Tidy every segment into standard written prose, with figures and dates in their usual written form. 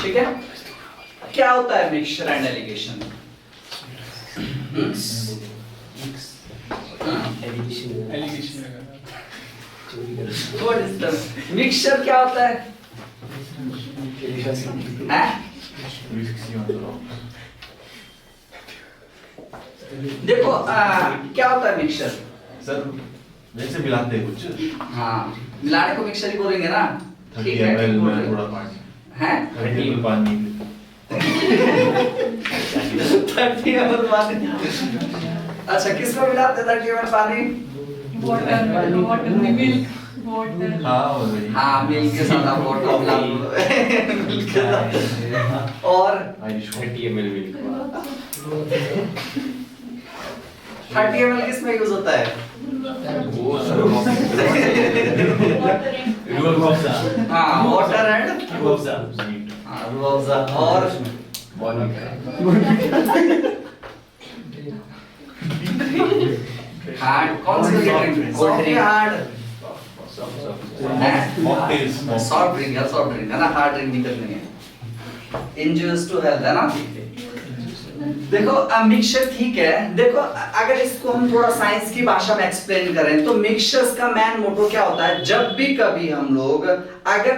ठीक है। क्या होता है mixture and allegation? What is the mixture? क्या होता है? देखो क्या होता है मिक्सचर? सर जैसे मिलाते हैं कुछ, हाँ, मिलाने को मिक्सचर ही बोलेंगे ना। 30 ml में थोड़ा पानी हैं? 30 ml पानी 30 ml पानी। अच्छा, किस में मिलाते हैं 30 ml पानी? वाटर में मिल्क वाटर। हाँ वही। हाँ, मिल्क के साथ आप वाटर मिला दो। मिल्क के साथ। और 30 ml मिल्क 30 ml किस में यूज होता है? वो हाँ, water and sweet Rooh Afza और हार्ड। कौन सी drink? Cold drink hard, soft drink है, सॉफ्ट ड्रिंक है ना, हार्ड ड्रिंक नहीं करनी है। इंजूरियस टू हेल्थ है ना। देखो मिक्सचर ठीक है। देखो अगर इसको हम थोड़ा साइंस की भाषा में एक्सप्लेन करें तो मिक्सचर्स का मेन मोटो क्या होता है? जब भी कभी हम लोग अगर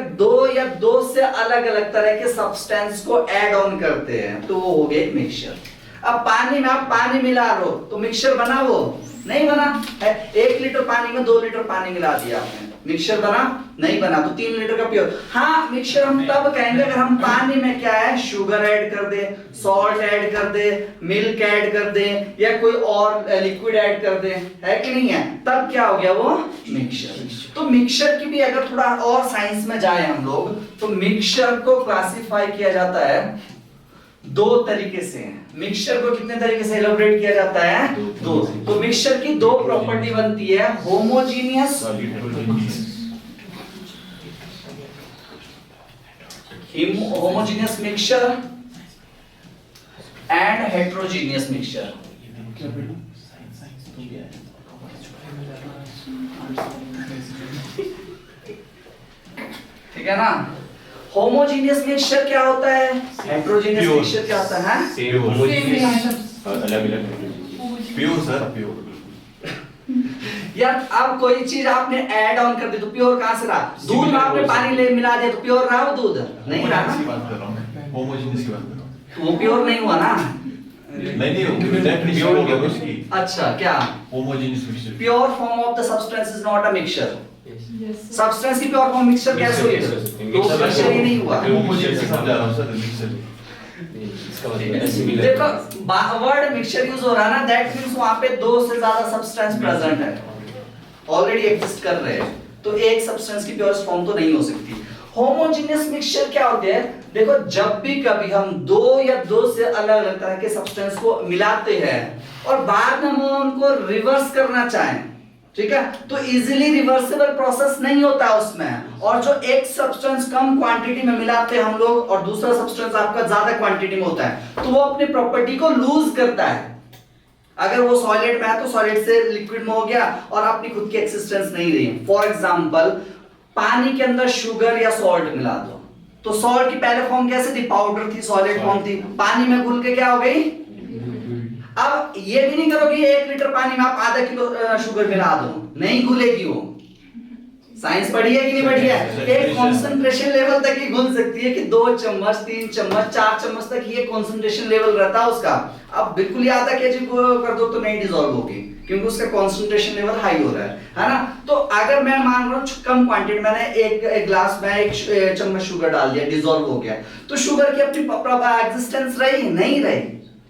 दो से अलग अलग तरह के सब्सटेंस को ऐड ऑन करते हैं तो वो हो गया एक मिक्सचर। अब पानी में आप पानी मिला लो तो मिक्सचर बना? वो नहीं बना है। 1 लीटर पानी में 2 लीटर पानी मिला दिया आपने, मिक्सचर बना? नहीं बना। तो 3 लीटर का प्योर। हाँ, मिक्सचर हम तब कहेंगे अगर हम पानी में क्या है, शुगर ऐड कर दे, सॉल्ट ऐड कर दे, मिल्क ऐड कर दे या कोई और लिक्विड ऐड कर दे, है कि नहीं है? तब क्या हो गया वो मिक्सचर। तो मिक्सचर की भी अगर थोड़ा और साइंस में जाए हम लोग तो मिक्सचर को क्लासिफाई किया जाता है 2 तरीके से। मिक्सचर को कितने तरीके से एलोबरेट किया जाता है? 2। तो मिक्सचर की 2 प्रॉपर्टी बनती है, homogeneous homogeneous mixture and heterogeneous mixture. ठीक है ना। होमोजीनियस मिक्सचर क्या होता है? हेट्रोजीनियस मिक्सचर क्या होता है? सेम अलग-अलग प्योर सर, प्योर। यार अब कोई चीज आपने ऐड ऑन कर दी तो प्योर कहां से रहा? दूध में आपने पानी ले मिला दिया तो प्योर रहा वो दूध? नहीं रहा ना। बात कर रहा हूं, होमोजेनियस की बात कर रहा हूं। तो वो प्योर नहीं हुआ ना। नहीं एग्जैक्टली प्योर हो गया उसकी। अच्छा, क्या homogeneous mixture. Pure form of the substance is not a mixture. Substance की प्योर फॉर्म मिक्सचर कैसे हुई? तो मिक्सचर ही नहीं हुआ। होमोजेनियस समझा रहा हूं सर, मिक्सचर। देखो वर्ड मिक्सचर यूज हो रहा है ना, दैट मींस वहां पे 2 से ज्यादा सब्सटेंस प्रेजेंट है, ऑलरेडी एग्जिस्ट कर रहे हैं, तो एक सब्सटेंस की प्योर फॉर्म तो नहीं हो सकती। होमोजेनियस मिक्सचर क्या होते हैं? देखो जब भी कभी हम 2 या 2 से अलग अलग तरह के सब्सटेंस को मिलाते हैं और बाद में हम उनको रिवर्स करना चाहें, ठीक है, तो इजीली रिवर्सिबल प्रोसेस नहीं होता उसमें। और जो एक सब्सटेंस कम क्वांटिटी में मिलाते हैं हम लोग और दूसरा सब्सटेंस आपका ज्यादा क्वांटिटी में होता है तो वो अपनी प्रॉपर्टी को लूज करता है। अगर वो सॉलिड में है तो सॉलिड से लिक्विड में हो गया और अपनी खुद की एक्सिस्टेंस नहीं रही। फॉर एग्जांपल पानी के अंदर शुगर या सॉल्ट मिला दो तो सॉल्ट की पहले फॉर्म कैसे थी? पाउडर थी, सॉलिड फॉर्म थी, पानी में घुल के क्या हो गई? अब ये भी नहीं करोगे 1 लीटर पानी में आप आधा किलो शुगर मिला दो, नहीं घुलेगी वो। साइंस पढ़ी है कि नहीं पढ़ी है? एक कंसंट्रेशन लेवल तक ही घुल सकती है कि 2 चम्मच 3 चम्मच 4 चम्मच तक ये कंसंट्रेशन लेवल रहता है उसका। अब बिल्कुल ही आधा केजी को कर दो तो नहीं डिसॉल्व होगी क्योंकि उसका कंसंट्रेशन लेवल हाई हो रहा है ना। तो अगर मैं मान रहा हूं कम क्वांटिटी, मैंने एक ग्लास में 1 चम्मच शुगर डाल दिया, डिसॉल्व हो गया, तो शुगर की अपनी एग्जिस्टेंस रही? नहीं रही।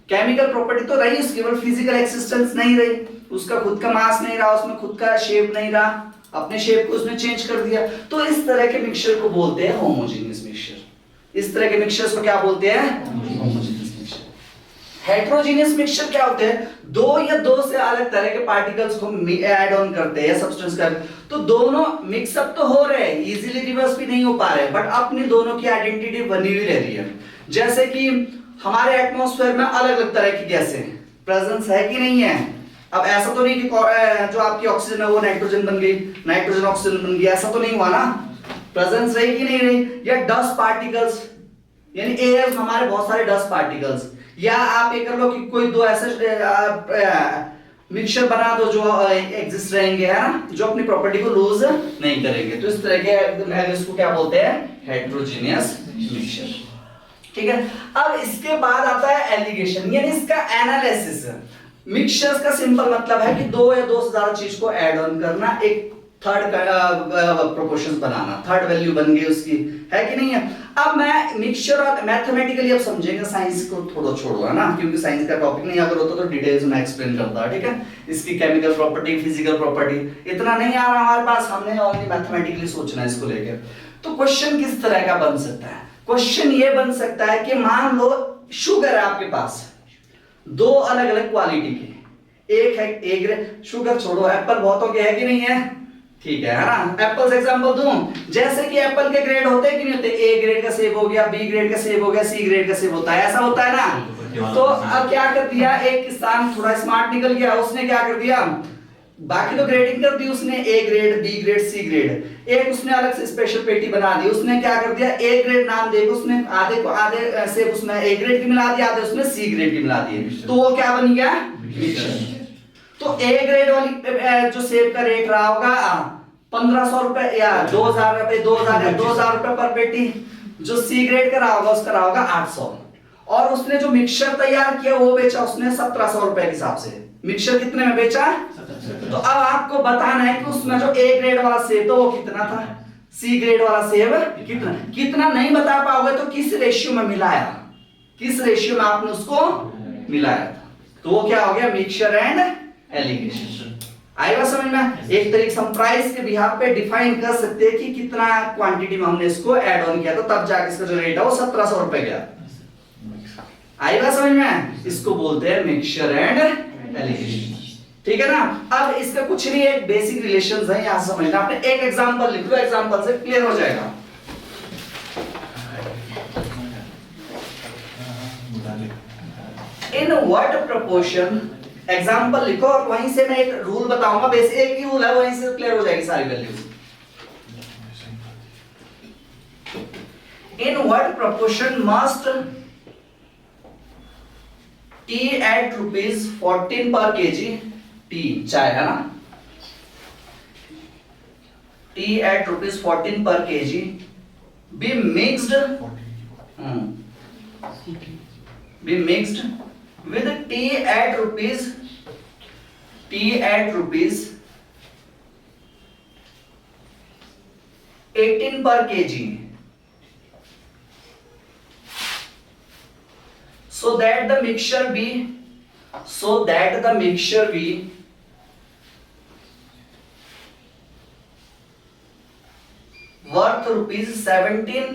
केमिकल प्रॉपर्टी तो रही उसकी, केवल फिजिकल एक्सिस्टेंस नहीं रही, उसका खुद का मास नहीं रहा, उसमें खुद का शेप नहीं रहा, अपने शेप को उसने चेंज कर दिया। तो इस तरह के मिक्सचर को बोलते हैं होमोजेनियस मिक्सचर। इस तरह के मिक्सचर्स को क्या बोलते हैं? Homogeneous mixture. हेट्रोजेनियस मिक्सचर क्या होते हैं? 2 या 2 से अलग तरह के पार्टिकल्स को ऐड ऑन करते हैं सब्सटेंस का, तो दोनों मिक्सअप तो हो रहे हैं, इजीली रिवर्स भी नहीं हो पा रहे, बट अपनी दोनों की आइडेंटिटी बनी हुई रह रही है। जैसे कि हमारे एटमॉस्फेयर में अलग अलग तरह की गैसें प्रेजेंस है कि नहीं है? अब ऐसा तो नहीं कि जो आपकी ऑक्सीजन है वो नाइट्रोजन बन गई, नाइट्रोजन ऑक्सीजन बन गई, ऐसा तो नहीं हुआ ना। प्रेजेंस रही कि नहीं रही? या डस्ट पार्टिकल्स यानी एयर हमारे बहुत सारे डस्ट पार्टिकल्स, या आप ये कर लो कि कोई दो ऐसे मिक्सचर बना दो जो एग्जिस्ट रहेंगे, है ना, जो अपनी प्रॉपर्टी को लूज नहीं करेंगे, तो इस तरह के इसको क्या बोलते हैं, हेटेरोजेनियस मिक्सचर। ठीक है, अब इसके बाद आता है एलिगेशन, यानी इसका एनालिसिस। मिक्सचर्स का सिंपल मतलब है कि दो या दो से ज्यादा चीज को ऐड ऑन करना, एक थर्ड प्रोपोर्शंस बनाना, थर्ड वैल्यू बन गई उसकी, है कि नहीं है। अब मैं मिक्सचर और मैथमेटिकली अब समझेंगे, साइंस को थोड़ा छोड़ो, है ना, क्योंकि साइंस का टॉपिक नहीं, अगर होता तो डिटेल्स में एक्सप्लेन करता, ठीक है, इसकी केमिकल प्रॉपर्टी, फिजिकल प्रॉपर्टी, इतना नहीं आ रहा हमारे पास, हमने ओनली मैथमेटिकली सोचना है इसको लेके। तो क्वेश्चन किस तरह का बन सकता है, क्वेश्चन ये बन सकता है कि मान लो शुगर है आपके पास, दो अलग अलग क्वालिटी के, एक है ए ग्रेड, शुगर छोड़ो, एप्पल बहुतों के है कि नहीं है, ठीक है ना, एप्पल से एग्जांपल दूं, जैसे कि एप्पल के ग्रेड होते हैं कि नहीं होते, ए ग्रेड का सेब हो गया, बी ग्रेड का सेब हो गया, सी ग्रेड का सेब होता है, ऐसा होता है ना। तो अब क्या कर दिया, एक किसान थोड़ा स्मार्ट निकल गया, उसने क्या कर दिया, बाकी तो ग्रेडिंग कर दी उसने, A grade, B grade, C grade, एक उसने अलग से स्पेशल पेटी बना दी, उसने क्या कर दिया, ए ग्रेड नाम देकर उसने आधे को आधे सेब उसमें ए ग्रेड की मिला दी, आधे उसमें सी ग्रेड की मिला दी, तो वो क्या बन गया, मिक्सचर। तो ए ग्रेड वाली जो सेब का रेट रहा होगा 1500 रुपए या 2000 रुपए, 2000 रुपए पर पेटी, जो सी ग्रेड का रहा होगा उसका रहा होगा 800, और उसने जो मिक्सचर तैयार किया वो बेचा उसने 1700 रुपए के हिसाब से। मिक्सचर कितने में बेचा, तो अब आपको बताना है कि उसमें जो ए ग्रेड वाला सेब था वो कितना था, सी ग्रेड वाला सेब कितना, कितना नहीं बता पाओगे तो किस रेशियो में मिलाया, किस रेशियो में आपने उसको मिलाया था, तो वो क्या हो गया, मिक्सचर एंड एलिगेशन। आएगा समझ में, एक तरीके से हम प्राइस के बिहाफ पे डिफाइन कर सकते हैं कि कितना क्वांटिटी में हमने इसको ऐड ऑन किया, तो तब जाके इसका जो रेट है वो 1700 रुपए गया। आएगा समझ में, इसको बोलते हैं मिक्सचर एंड एलिगेशन, ठीक है ना। अब इसका कुछ नहीं, एक बेसिक रिलेशंस है, यहां समझना, आपने एक एग्जांपल लिख लो, एग्जांपल से क्लियर हो जाएगा। इन व्हाट प्रोपोर्शन, एग्जांपल लिखो और वहीं से मैं एक रूल बताऊंगा, बेसिक एक ही रूल है, वहीं से क्लियर हो जाएगी सारी values. In what proportion must tea at ₹14 पर केजी, टी चाय है ना, टी एट ₹14 पर KG be mixed with tea at rupees 18 per kg, so that the mixture be worth ₹17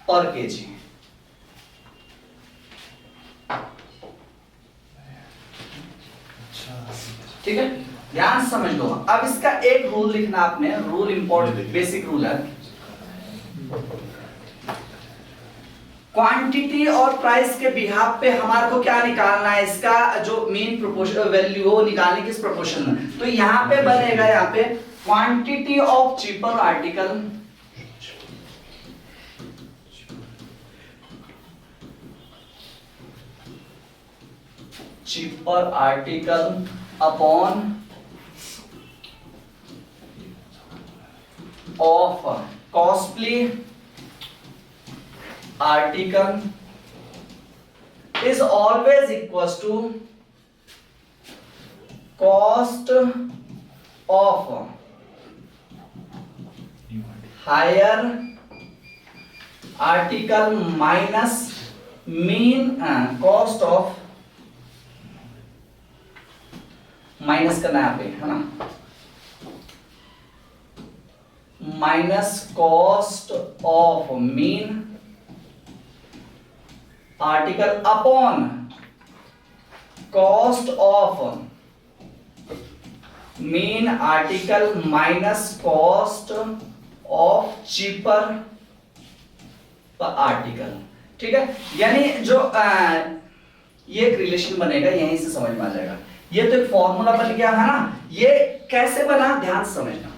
per kg। ठीक है, ध्यान समझ लो। अब इसका एक रूल लिखना आपने, रूल इंपॉर्टेंट बेसिक रूल है, क्वांटिटी और प्राइस के बिहाफ पे हमारे को क्या निकालना है, इसका जो मीन प्रोपोर्शन वैल्यू हो निकालने किस प्रोपोर्शन में, तो यहां पे बनेगा, यहां पे quantity of cheaper article upon of costly article is always equals to cost of higher article minus mean cost of, minus करना है यहाँ पे, है ना, minus cost of mean article upon cost of mean article minus cost of cheaper article. ठीक है, यानी जो ये एक रिलेशन बनेगा, यहीं से समझ में आ जाएगा। ये तो एक फॉर्मूला बन गया है ना, ये कैसे बना ध्यान समझना।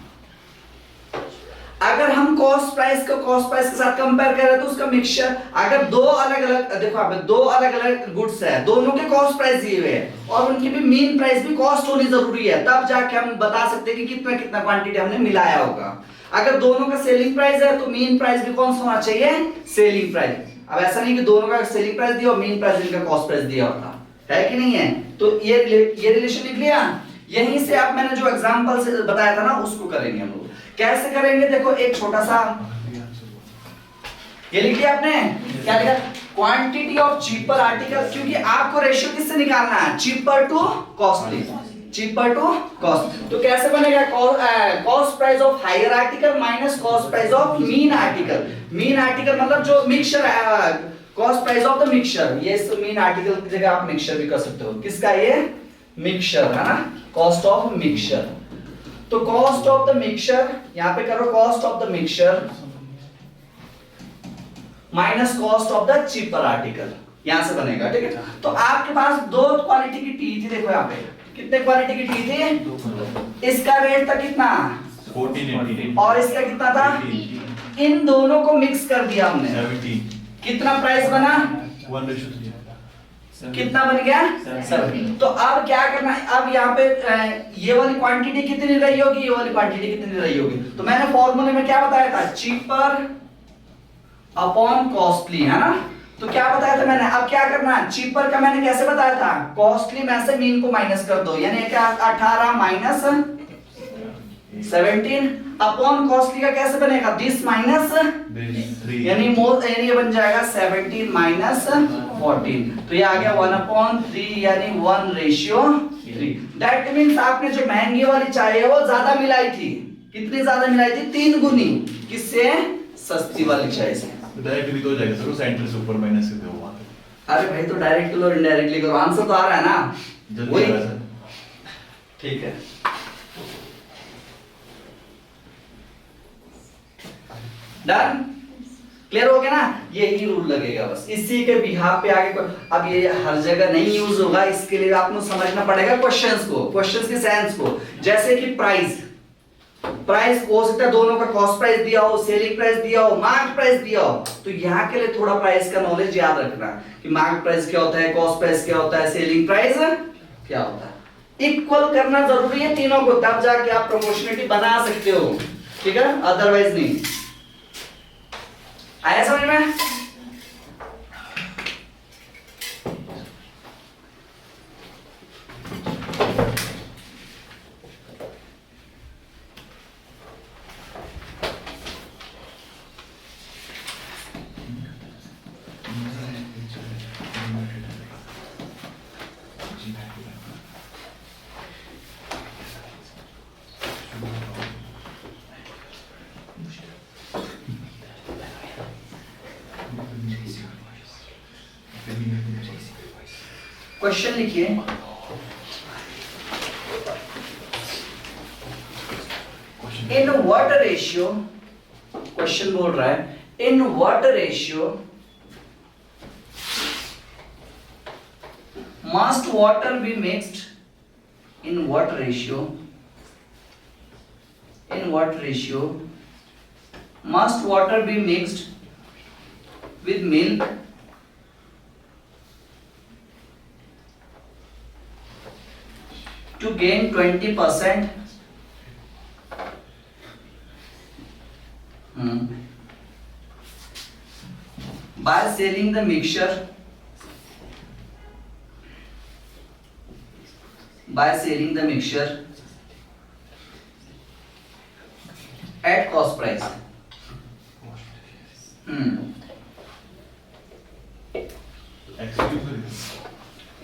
अगर हम कॉस्ट प्राइस को कॉस्ट प्राइस के साथ कंपेयर करें तो उसका मिक्सचर, अगर दो अलग अलग, देखो आप दो अलग अलग गुड्स है, दोनों के कॉस्ट प्राइस दिए हुए हैं और उनकी भी मीन प्राइस भी कॉस्ट होनी जरूरी है, तब जाके हम बता सकते हैं कि कितना कितना क्वांटिटी हमने मिलाया होगा। अगर दोनों का सेलिंग प्राइस है तो मीन प्राइस भी कौन सा होना चाहिए, सेलिंग प्राइस। अब ऐसा नहीं कि दोनों का सेलिंग प्राइस दिया और मीन प्राइस इनका कॉस्ट प्राइस दिया होता है कि नहीं है। तो ये रिलेशन लिख लिया। यहीं से आप मैंने जो एग्जांपल से बताया था ना उसको करेंगे हम लोग। कैसे करेंगे, देखो एक छोटा सा ये लिख लिया आपने, क्या लिखा, क्वांटिटी ऑफ चीपर आर्टिकल, क्योंकि आपको रेशियो किससे निकालना है, cheaper to costly, cheaper to cost. तो कैसे बनेगा, cost price of higher article minus cost price of mean article. Mean article मतलब जो मिक्सचर है, cost price of the mixture. ये मीन आर्टिकल की जगह आप मिक्सचर भी कर सकते हो, किसका, ये मिक्सचर है ना, कॉस्ट ऑफ मिक्सचर। तो कॉस्ट ऑफ द मिक्सचर, यहां पे करो cost of the mixture minus cost of the cheaper article, यहां से बनेगा, ठीक है। तो आपके पास दो क्वालिटी की टी थी, देखो यहां पे कितने क्वालिटी की टी थी, इसका रेट था कितना 1480 और इसका कितना था, इन दोनों को मिक्स कर दिया हमने, 70 कितना प्राइस बना, 1:3 कितना बन गया 7। तो अब क्या करना है, अब यहाँ पे ये वाली क्वांटिटी कितनी रही होगी, ये वाली क्वांटिटी कितनी रही होगी। तो मैंने फॉर्मूले में क्या बताया था, चीपर अपॉन कॉस्टली, है ना। तो क्या बताया था मैंने, अब क्या करना है, चीपर का मैंने कैसे बताया था, कॉस्टली में से मीन को माइनस कर दो, यानी क्या 18 माइनस 17 अपॉन कॉस्टली का कैसे बनेगा, दिस माइनस, यानी ये बन जाएगा 17 माइनस 14। तो ये आ गया 1/3 यानी 1:3। दैट मींस आपने जो महंगी वाली चाय है वो ज्यादा मिलाई थी, कितनी ज्यादा मिलाई थी, 3 गुनी, किससे, सस्ती वाली चाय से। डायरेक्ट भी तो हो जाएगा सर, सेंटर से ऊपर माइनस कर दो वहां पे। अरे भाई तो डायरेक्ट करो इनडायरेक्टली करो, आंसर तो आ रहा है ना, जल्दी आ रहा है सर। ठीक है। डन, क्लियर हो गया ना, यही रूल लगेगा बस, इसी के बिहाफ पे आगे अब ये हर जगह नहीं यूज होगा, इसके लिए आपको समझना पड़ेगा क्वेश्चंस को, क्वेश्चंस के सेंस को। जैसे कि प्राइस, प्राइस हो सकता है दोनों का कॉस्ट प्राइस दिया हो, सेलिंग प्राइस दिया हो, मार्केट प्राइस दिया हो, तो यहाँ के लिए थोड़ा प्राइस का नॉलेज याद रखना कि मार्केट प्राइस क्या होता है, कॉस्ट प्राइस क्या होता है, सेलिंग प्राइस क्या होता है। इक्वल करना जरूरी है तीनों को, तब जाके आप प्रोपोर्शनलिटी बना सकते हो, ठीक है, अदरवाइज नहीं। आया समझ में? क्वेश्चन लिखिए, इन व्हाट रेशियो, क्वेश्चन बोल रहा है in what ratio must water be mixed, in what ratio must water be mixed with milk to gain 20% by selling the mixture at cost price।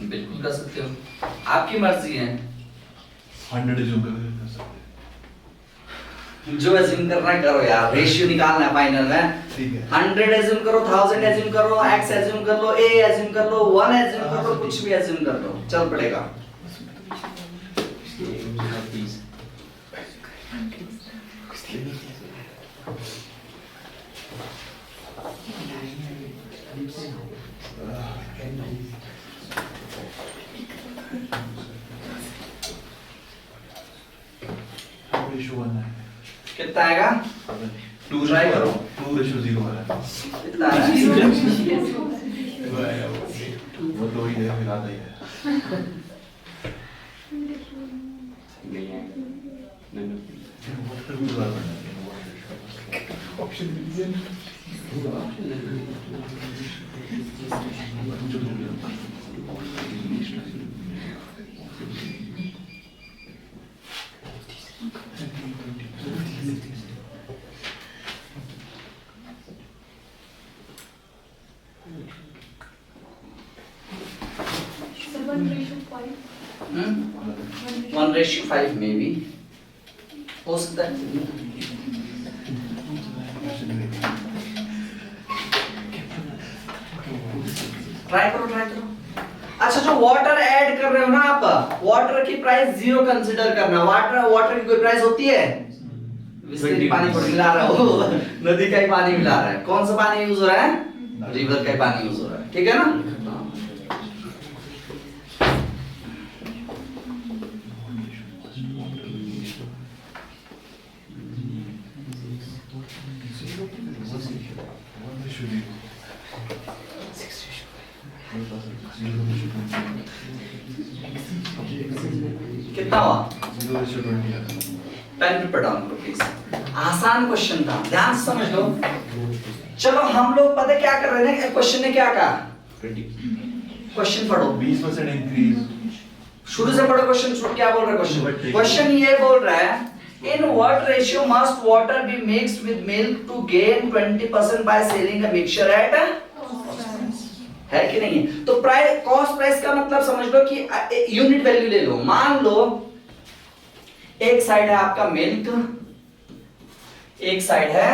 बिल्कुल कर सकते हो, आपकी मर्जी है, 100 एज्यूम कर सकते हैं। जो एज्यूम करना है करो यार, रेशियो निकालना है फाइनल में। ठीक है, 100 एज्यूम करो, 1000 एज्यूम करो, x एज्यूम कर लो, a एज्यूम कर लो, 1 एज्यूम कर लो, कुछ भी एज्यूम कर लो, चल पड़ेगा। रेशियो 1 है, कितना आएगा? ट्राई करो। 2:0 वाला इतना आ रहा है? वो तो ही है, मिला ही है। नहीं आएगा नहीं Sir, 1:5. 1:5 में भी हो सकता है। ट्राई करो, ट्राई करो। अच्छा, जो वाटर ऐड कर रहे हो ना आप, वाटर की प्राइस 0 कंसीडर करना। वाटर की कोई प्राइस होती है? बिस्लरी पानी थोड़ी मिला रहा हो, नदी का ही पानी मिला रहा है। कौन सा पानी यूज हो रहा है? रिवर का ही पानी यूज हो रहा है, ठीक है ना? कितना हुआ? 0:20 पेन पेपर डाउन करो प्लीज। आसान क्वेश्चन था, ध्यान से समझ लो। चलो हम लोग पता क्या कर रहे हैं, क्वेश्चन ने क्या कहा? क्वेश्चन पढ़ो, 20% इंक्रीज। शुरू से पढ़ो क्वेश्चन। शुरू क्या बोल रहा है क्वेश्चन? क्वेश्चन ये बोल रहा है, in what ratio must water be mixed with milk to gain 20% by selling a mixture at, है कि नहीं है? तो प्राइस, कॉस्ट प्राइस का मतलब समझ लो कि यूनिट वैल्यू ले लो। मान लो एक साइड है आपका मिल्क, एक साइड है,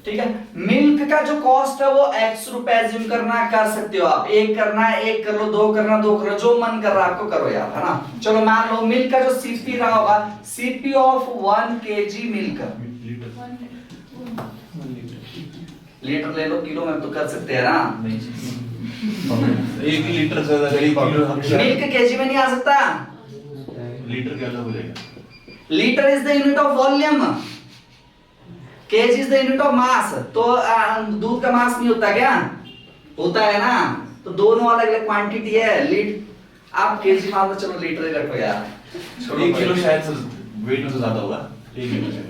ठीक है। मिल्क का जो कॉस्ट है वो x रुपए एज्यूम करना, कर सकते हो आप। एक करना है, एक कर लो, दो करना, दो करो, जो मन कर रहा है आपको करो यार, है ना। चलो मान लो मिल्क का जो सीपी रहा होगा, CP of 1 kg milk, litre ले लो, किलो में तो कर सकते हैं ना। 1 लीटर से ज्यादा किलो मिल्क केजी में नहीं आ सकता। लीटर क्या हो जाएगा? Litre is the unit of volume, KG is the unit of mass. तो दूध का मास नहीं होता क्या? होता है ना। तो दोनों अलग अलग क्वांटिटी है। आप केजी मान लो, चलो लीटर ही रखो यार। 1 किलो शायद से वेट में से ज्यादा होगा। 1 लीटर से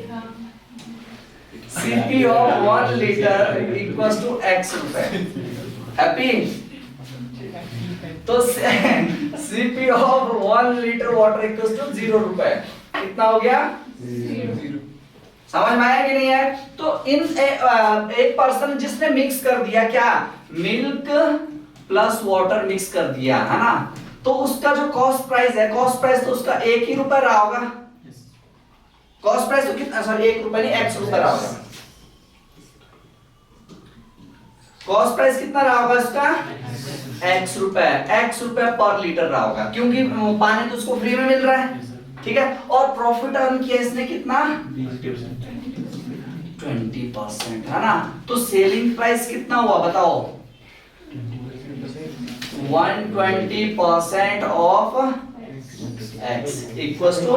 Cp of 1 liter equals to x रुपए। हैप्पी? तो Cp of 1 liter water equals to 0 रुपए। कितना हो गया? 0। समझ में आया कि नहीं है? तो एक पर्सन जिसने मिक्स कर दिया क्या, मिल्क प्लस वाटर मिक्स कर दिया, है ना। तो उसका जो कॉस्ट प्राइस है, कॉस्ट प्राइस तो उसका 1 ही रुपए रहा होगा। कॉस्ट प्राइस तो कितना, सॉरी 1 रुपए नहीं, x रुपए रहा होगा। कॉस्ट प्राइस कितना रहा होगा इसका? x रुपए पर लीटर रहा होगा, क्योंकि पानी तो उसको फ्री में मिल रहा है, ठीक है। और प्रॉफिट अर्न किया इसने कितना? 20%, है ना। तो सेलिंग प्राइस कितना हुआ बताओ? 120% ऑफ x इक्वल्स टू,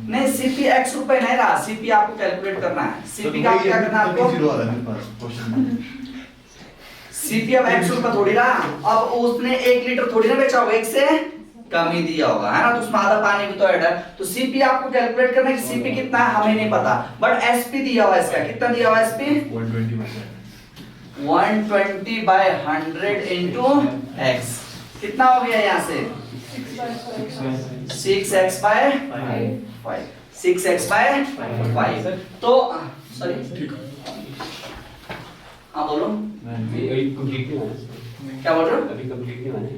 नहीं सीपी x रुपए नहीं रहा, सीपी आपको कैलकुलेट करना है। सीपी का क्या करना है आपको? 0 आ रहा है मेरे पास क्वेश्चन। सीपी अब x रुपए थोड़ी रहा, अब उसने 1 लीटर थोड़ी ना बेचा होगा, 1 से कम ही दिया होगा, है ना। तो उसमें आधा पानी भी तो ऐड है। तो सीपी आपको कैलकुलेट करना है कि सीपी कितना है हमें नहीं पता, बट एसपी दिया हुआ है इसका। कितना दिया हुआ है एसपी? 120%। 120 bye 100 into x। कितना हो गया यहाँ से? 6x by 5। 6x by 5। तो सॉरी, हाँ बोलो, अभी कंप्लीट नहीं हुआ। क्या बोल रहे हो? अभी कंप्लीट नहीं हुआ ना,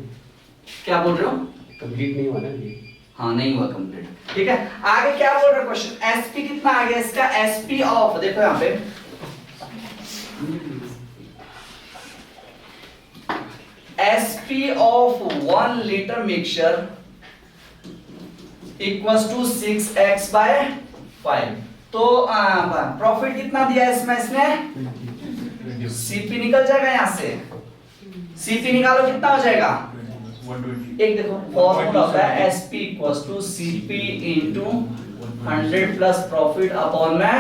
क्या बोल रहे हो? कंप्लीट नहीं हुआ ना अभी। हाँ नहीं हुआ कंप्लीट, ठीक है। आगे क्या बोल रहा है क्वेश्चन? एसपी कितना आ गया इसका? एसपी ऑफ, देखो यहाँ पे SP of 1 litre mixture equals to 6x by 5। तो प्रॉफिट कितना दिया इसमें इसने? सीपी निकल जाएगा यहाँ से, सीपी निकालो कितना हो जाएगा? 120. एक देखो फॉर्मूला होता है SP equals to CP into 100 plus profit upon में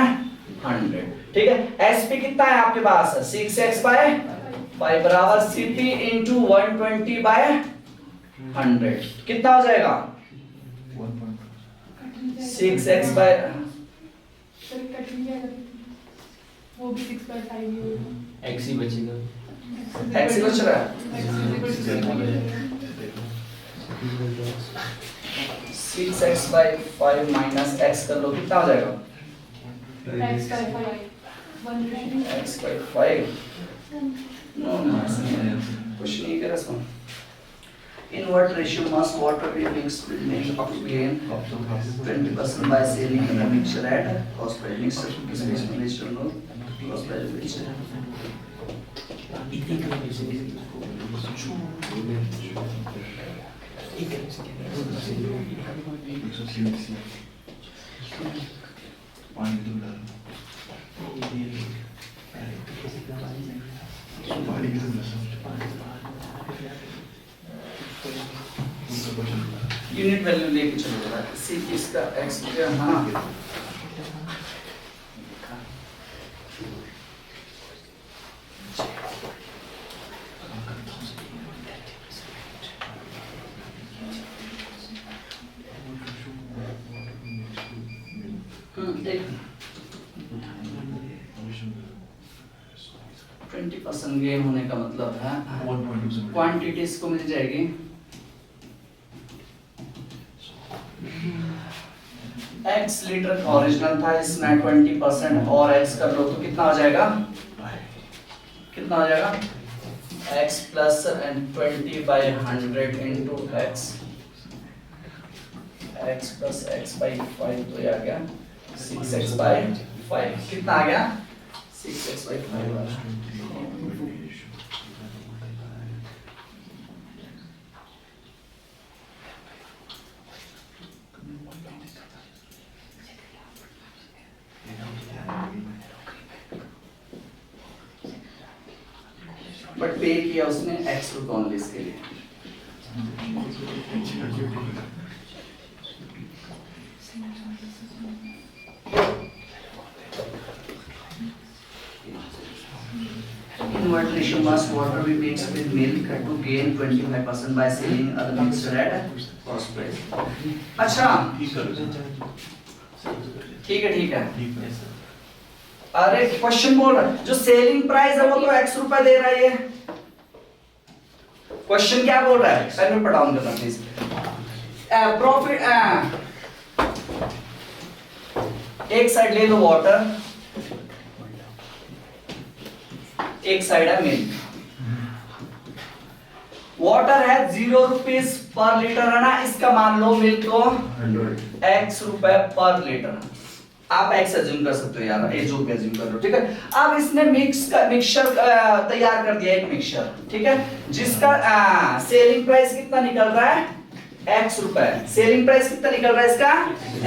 100, ठीक है। SP कितना है आपके पास 6x बाय 5 बराबर CP इनटू 120 बाय 100 कितना हो जाएगा 6x बाय सर कट लिया वो भी 6/5 ही होगा। एक्स ही बचेगा। x ही बच रहा है 6x बाय 5 माइनस x कर लो कितना हो जाएगा x/5 x by 5 no कुछ नहीं कर इसको in what ratio must water be mixed with milk up to gain 20% by selling the mixture at cost price mixture is based on natural cost price mixture unit value लेके चलो जरा सी इसका x क्या हां देख 20% गेन होने का मतलब है क्वांटिटी इसको मिल जाएगी x लीटर ओरिजिनल था इसमें 20% और x कर लो तो कितना हो जाएगा कितना हो जाएगा x plus 20/100 into x plus x by 5 तो ये आ गया 6x by 5 कितना आ गया 6x by 5 बट पे किया उसने x रुपए ओनली इसके लिए in what ratio must water be mixed with milk to gain 25% by selling other mixture at cost price अच्छा ठीक है अरे क्वेश्चन बोल रहा है जो सेलिंग प्राइस है वो तो x रुपए दे रहा है क्वेश्चन क्या बोल रहा है पेन में डाउन करना प्लीज प्रॉफिट एक साइड ले लो वाटर एक साइड है मिल्क वाटर है 0 रुपीज पर लीटर है ना इसका मान लो मिल्क को x रुपए पर लीटर आप एक्स अज्यूम कर सकते हो यार ए जो भी अज्यूम कर लो ठीक है। अब इसने मिक्सचर तैयार कर दिया एक मिक्सचर ठीक है जिसका सेलिंग प्राइस कितना निकल रहा है x रुपए सेलिंग प्राइस कितना निकल रहा है इसका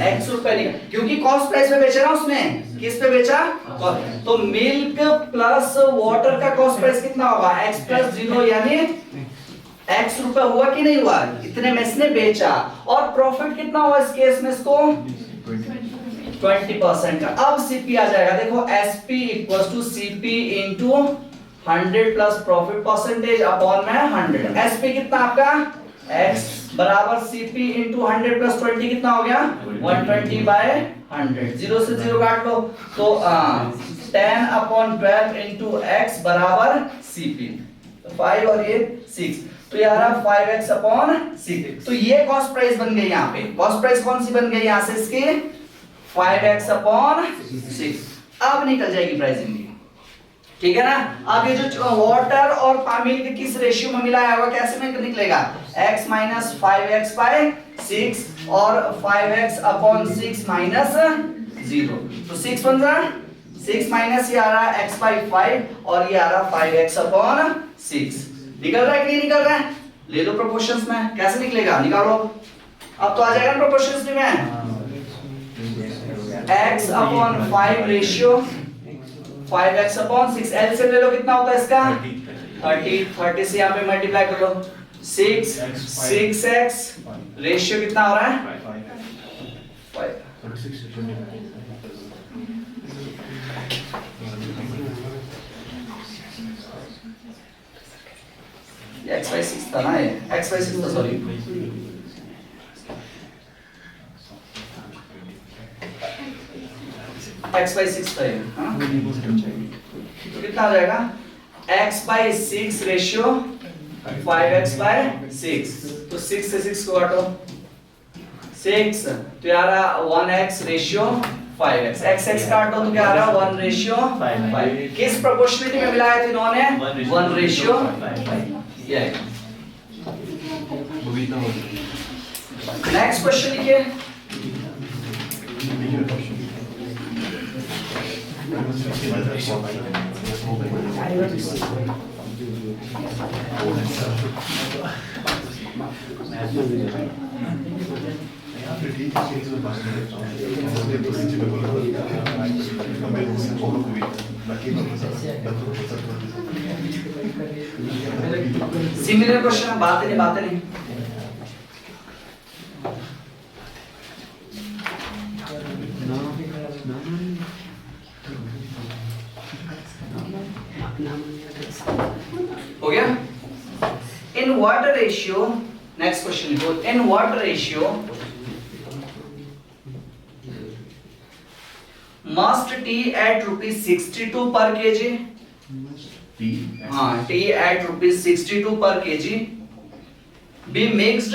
x रुपए निकल क्योंकि कॉस्ट प्राइस पे बेचा ना उसने किस पे बेचा तो मिल्क प्लस वाटर का कॉस्ट प्राइस कितना होगा x प्लस 0 यानी x रुपए हुआ कि नहीं हुआ इतने में इसने बेचा और प्रॉफिट कितना हुआ इस केस में इसको 20% का। अब CP आ जाएगा देखो SP equals to CP into 100 plus profit percentage upon में 100 SP कितना आपका x बराबर CP इनटू 100 प्लस 20 कितना हो गया 120 बाय 100 0 से 0 काट लो तो 10 अपॉन 12 इनटू x बराबर CP 5 और ये 6 तो ये आ रहा 5x अपॉन 6 तो ये कॉस्ट प्राइस बन गई यहाँ पे कॉस्ट प्राइस कौन सी बन गई यहाँ से इसकी 5x अपॉन 6 अब निकल जाएगी प्राइसिंग ठीक है ना। अब ये जो वाटर और मिल्क किस रेशियो में मिलाया हुआ कैसे में निकलेगा x माइनस 5x बाय 6 और 5x अपॉन 6 माइनस 0 तो 6 बन रहा 6 माइनस ये आ रहा है x बाय 5 और ये आ रहा 5x अपॉन 6 निकल रहा है कि नहीं निकल रहा है ले लो प्रोपोर्शंस में कैसे निकलेगा निकालो अब तो आ जाएगा ना प्रोपोर्शंस में x upon 5 ratio 5x upon 6 LCM ले लो कितना होता है इसका 30 से यहाँ पे मल्टीप्लाई कर लो 6x रेशियो कितना हो रहा है 5 x by 6 था ना ये x by 6 था सॉरी x by 6 था ये हाँ तो कितना आ जाएगा x by 6 ratio 5x by 6 तो 6 से 6 को काटो 6 तो यार 1x ratio 5x x x काट दो तो क्या आ रहा है 1 रेशियो 5 किस प्रोपोर्शनलिटी में मिलाया था इन्होंने 1 रेशियो 5 ये नेक्स्ट क्वेश्चन लिखिए सिमिलर क्वेश्चन बातें नहीं हो गया in water ratio next question लिखो in water ratio must T at ₹62 per kg हाँ T at ₹62 per kg be mixed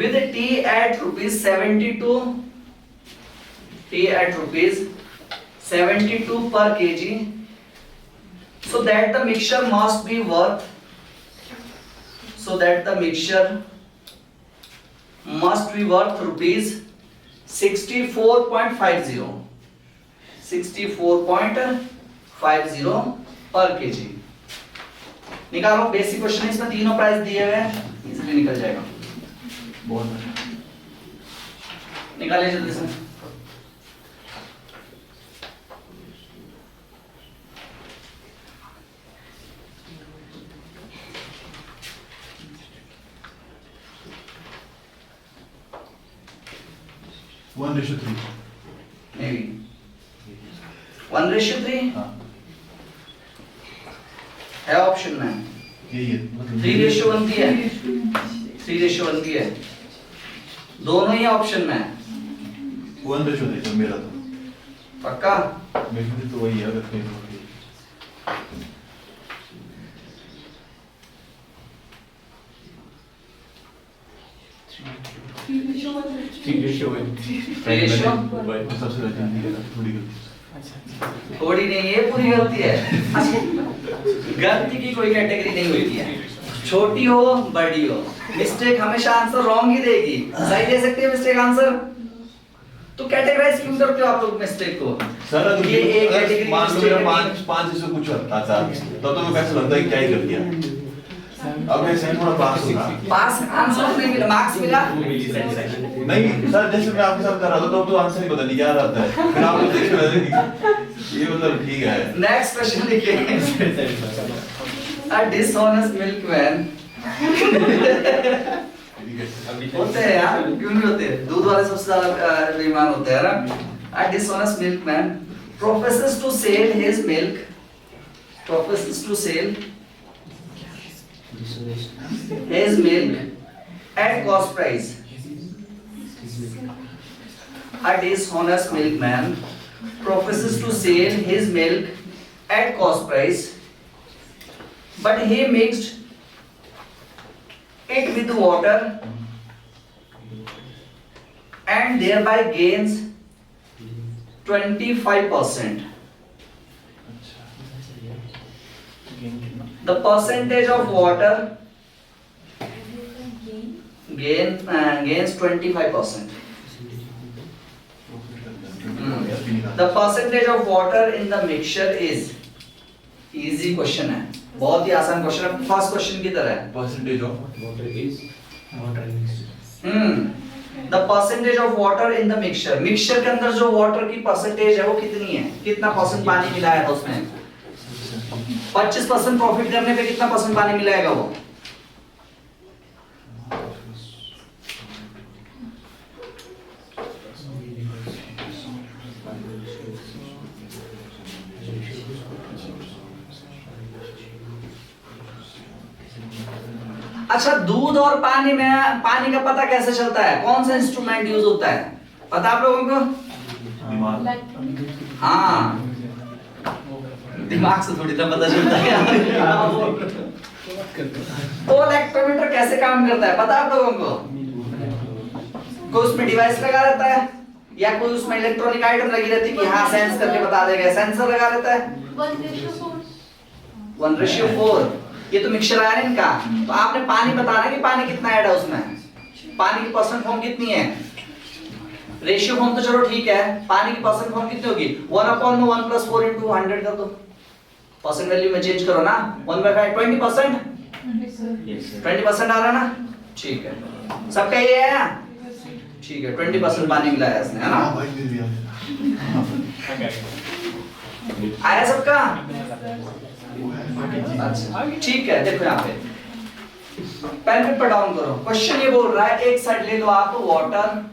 with T at ₹72 T at ₹72 per kg so that the mixture must be worth rupees 64.50 पर KG निकालो basic question है इसमें तीनों price दिए हुए हैं easily निकल जाएगा निकालिए जल्दी से maybe 1:3 है ऑप्शन में 3:1 है 3:1 है दोनों ही ऑप्शन में है 1:3 मेरा तो पक्का मेरे तो वही है अगर कहीं थोड़ी नहीं है पूरी गलती है गलती की कोई कैटेगरी नहीं होती है छोटी हो बड़ी हो मिस्टेक हमेशा आंसर रॉन्ग ही देगी सही दे सकती है मिस्टेक आंसर तो कैटेगराइज क्यों करते हो आप लोग मिस्टेक को सर ये एक कैटेगरी मान लो मेरा 5 से कुछ आता तब तो मैं कैसे लगता है क्या ही कर दिया अब मैं सही थोड़ा पास आंसर नहीं मिला मार्क्स मिला नहीं सर जैसे मैं आपके साथ कर रहा था तो आंसर ही पता नहीं क्या रहता है फिर आप लोग देख रहे थे ये मतलब ठीक है नेक्स्ट क्वेश्चन लिखिए अ डिसऑनेस्ट मिल्कमैन होते हैं यार क्यों नहीं होते दूध वाले सबसे ज्यादा बेईमान होते हैं ना a dishonest milkman professes to sell his milk at cost price a dishonest milkman professes to sell his milk at cost price but he mixed it with water and thereby gains 25%. The percentage of water gains 25%. The percentage of water in the mixture is easy question है बहुत ही आसान question है first question की तरह है percentage of the percentage of water in the mixture के अंदर जो वाटर की परसेंटेज है वो कितनी है कितना परसेंट पानी मिलाया था उसमें 25% प्रॉफिट करने पे कितना परसेंट पानी मिलाएगा वो अच्छा, दूध और पानी में पानी का पता कैसे चलता है? कौन सा इंस्ट्रूमेंट यूज होता है पता आप लोगों को? हाँ, दिमाग से थोड़ी ना पता चलता है। तो इलेक्ट्रोमीटर कैसे काम करता है पता आप लोगों को? कोई उसमें डिवाइस लगा रहता है या कोई उसमें इलेक्ट्रॉनिक आइटम लगी रहती है कि हाँ सेंस करके बता देगा, सेंसर लगा रहता है। 1:4 ये तो मिक्सचर आया इनका। तो आपने पानी बताना कि पानी कितना ऐड है उसमें, पानी की परसेंट फॉर्म कितनी है। रेशियो फॉर्म तो चलो ठीक है, पानी की परसेंट फॉर्म कितनी होगी? 1/1 + 4 × 100 कर दो, परसेंट वैल्यू में चेंज करो ना। 1/5 20%, 20% आ रहा ना, ठीक है। सबका ये है ना, ठीक है। 20% पानी मिलाया इसने, है ना? आया सबका? अच्छा ठीक है। देखो यहाँ पे पेन पेपर डाउन करो। क्वेश्चन ये बोल रहा है एक साइड ले लो आप वाटर,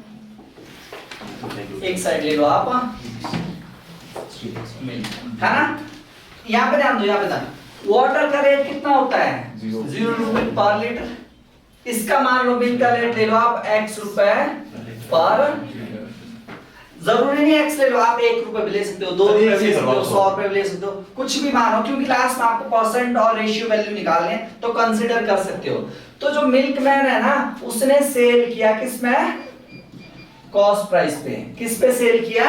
एक साइड ले लो आप मिल्क, है ना? यहाँ पे ध्यान दो, यहाँ पे ध्यान। वाटर का रेट कितना होता है? 0 रुपए पर लीटर। इसका मान लो मिल्क का रेट ले लो आप x रुपए पर, जरूरी नहीं x ले लो आप, 1 रुपए भी ले सकते हो, 2 रुपए भी ले सकते हो, 100 रुपए भी ले सकते हो, कुछ भी मानो, क्योंकि लास्ट में आपको परसेंट और रेशियो वैल्यू निकालने तो कंसीडर कर सकते हो। तो जो मिल्कमैन है ना, उसने सेल किया किस में? कॉस्ट प्राइस पे। किस पे सेल किया?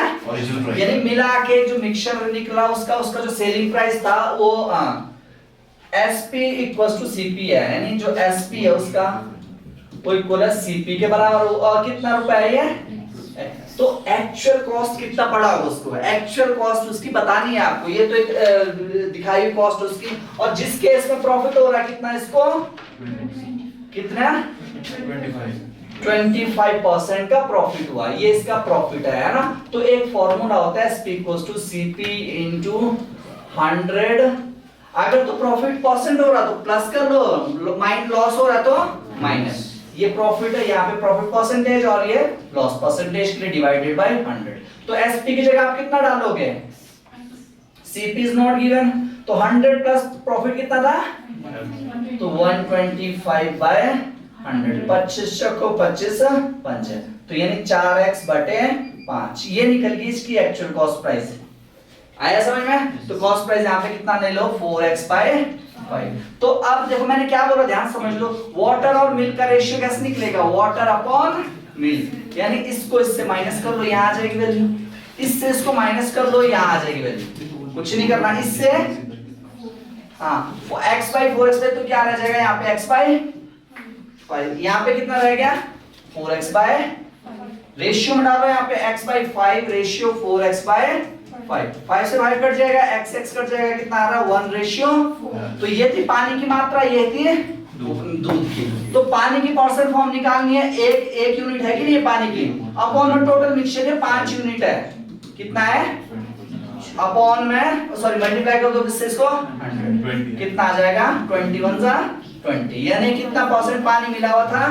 यानी मिला के जो मिक्सचर निकला उसका जो सेलिंग प्राइस था वो SP = CP है, यानी जो SP है उसका वो इक्वल है CP के बराबर। और कितना रुपए है ये? तो एक्चुअल कॉस्ट कितना पड़ा होगा उसको, एक्चुअल कॉस्ट उसकी बतानी है आपको। ये तो एक दिखाई हुई कॉस्ट उसकी, और जिस केस में प्रॉफिट हो रहा है कितना इसको, कितना 25% का प्रॉफिट हुआ, ये इसका प्रॉफिट है ना? तो एक फॉर्मूला होता है SP = CP × 100। अगर तो प्रॉफिट परसेंट हो रहा तो प्लस कर लो, माइनस लॉस हो रहा तो माइनस। ये प्रॉफिट है, यहाँ पे प्रॉफिट परसेंटेज और ये लॉस परसेंटेज के लिए डिवाइडेड बाय 100। तो SP की जगह आप कितना डालोगे? CP इज नॉट गिवन, तो 100 प्लस प्रॉफिट कितना था? तो 125/100, 25 चक्को 25 5 है, तो यानी 4x/5 ये निकल गई इसकी एक्चुअल कॉस्ट प्राइस। आया समझ में? तो कॉस्ट प्राइस यहाँ पे कितना ले लो? 4x/5। तो अब देखो मैंने क्या बोला, ध्यान समझ लो। वाटर और मिल्क का रेशियो कैसे निकलेगा? वाटर अपॉन मिल्क, यानी इसको इससे माइनस कर लो, यहाँ आ जाएगी वैल्यू। इससे इसको माइनस कर लो, यहाँ आ जाएगी वैल्यू। कुछ नहीं करना इससे, हाँ x/4x तो क्या रह जाएगा यहाँ पे? x/5। यहाँ पे कितना रह गया? 4x/, रेशियो में डालो यहाँ पे x/5 रेशियो 4x/5। 5 से 5 कट जाएगा, x कट जाएगा, कितना आ रहा है? 1:4। तो ये थी पानी की मात्रा, ये थी दूध की। तो पानी की परसेंट फॉर्म निकालनी है, एक यूनिट है कि नहीं पानी की, अपॉन टोटल मिक्सचर है 5 यूनिट है, कितना है? अपॉन में सॉरी मल्टीप्लाई कर दो किससे इसको? 100, कितना आ जाएगा? 21 जा 20, यानी कितना परसेंट पानी मिला हुआ था?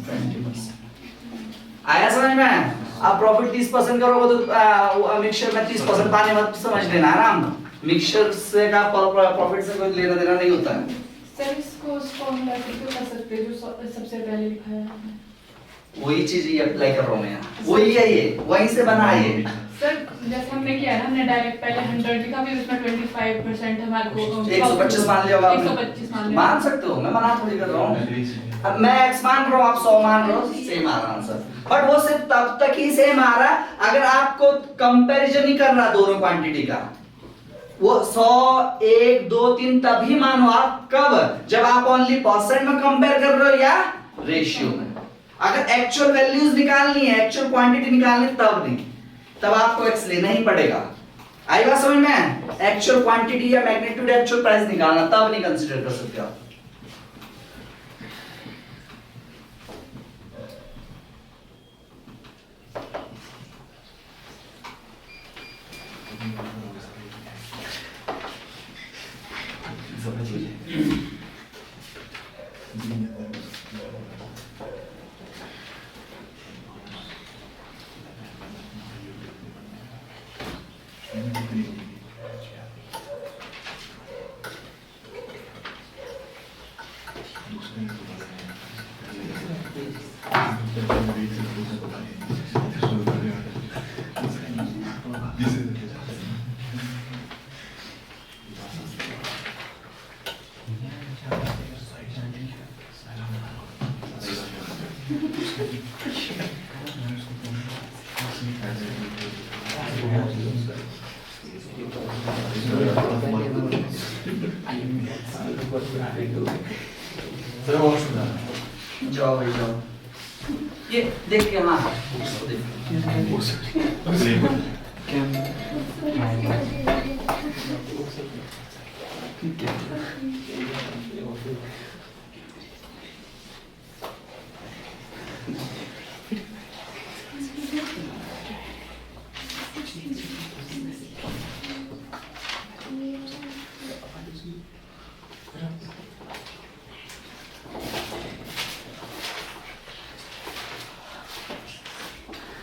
20%। आया समझ में? आप प्रॉफिट 30% करोगे तो मिक्सचर में 30% पानी मत समझ लेना, आराम। मिक्सचर से का प्रॉफिट से कोई लेना देना नहीं होता है। सर इसको उस फॉर्मूला से क्यों कर सकते हैं जो सबसे पहले लिखा है आपने? वही चीज ये अप्लाई कर रहा हूं मैं यहाँ, वही है ये, वहीं से बना है ये। सर जैसे हमने किया ना, हमने डायरेक्ट पहले 100 लिखा, फिर उसमें 25% हमारे को 125 मान लिया होगा आपने। 125 मान सकते हो, मैं मना थोड़ी कर रहा हूँ। अब मैं x मान रहा हूँ, आप 100 मान रहे हो, सेम आ रहा आंसर। बट वो सिर्फ तब तक ही सेम आ रहा अगर आपको कंपैरिजन नहीं कर रहा दोनों क्वांटिटी का। वो 100 1 2 3 तभी मानो आप, कब? जब आप ओनली परसेंट में कंपेयर कर रहे हो या रेशियो में। अगर एक्चुअल वैल्यूज निकालनी है, एक्चुअल क्वांटिटी निकालनी, तब नहीं, तब आपको x लेना ही पड़ेगा। आई बात समझ में? एक्चुअल क्वांटिटी या मैग्नीट्यूड एक्चुअल प्राइस निकालना, तब नहीं कंसीडर कर सकते आप। सर वॉशरूम जाना जाओ भाई जाओ, ये देख के, हाँ इसको देख।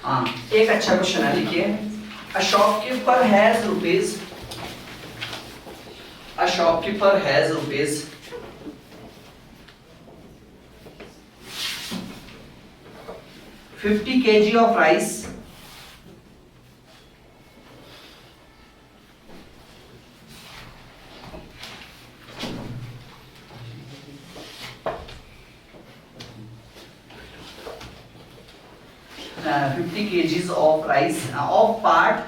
हाँ, एक अच्छा क्वेश्चन है, लिखिए। A shopkeeper has rupees 50 kg of rice of part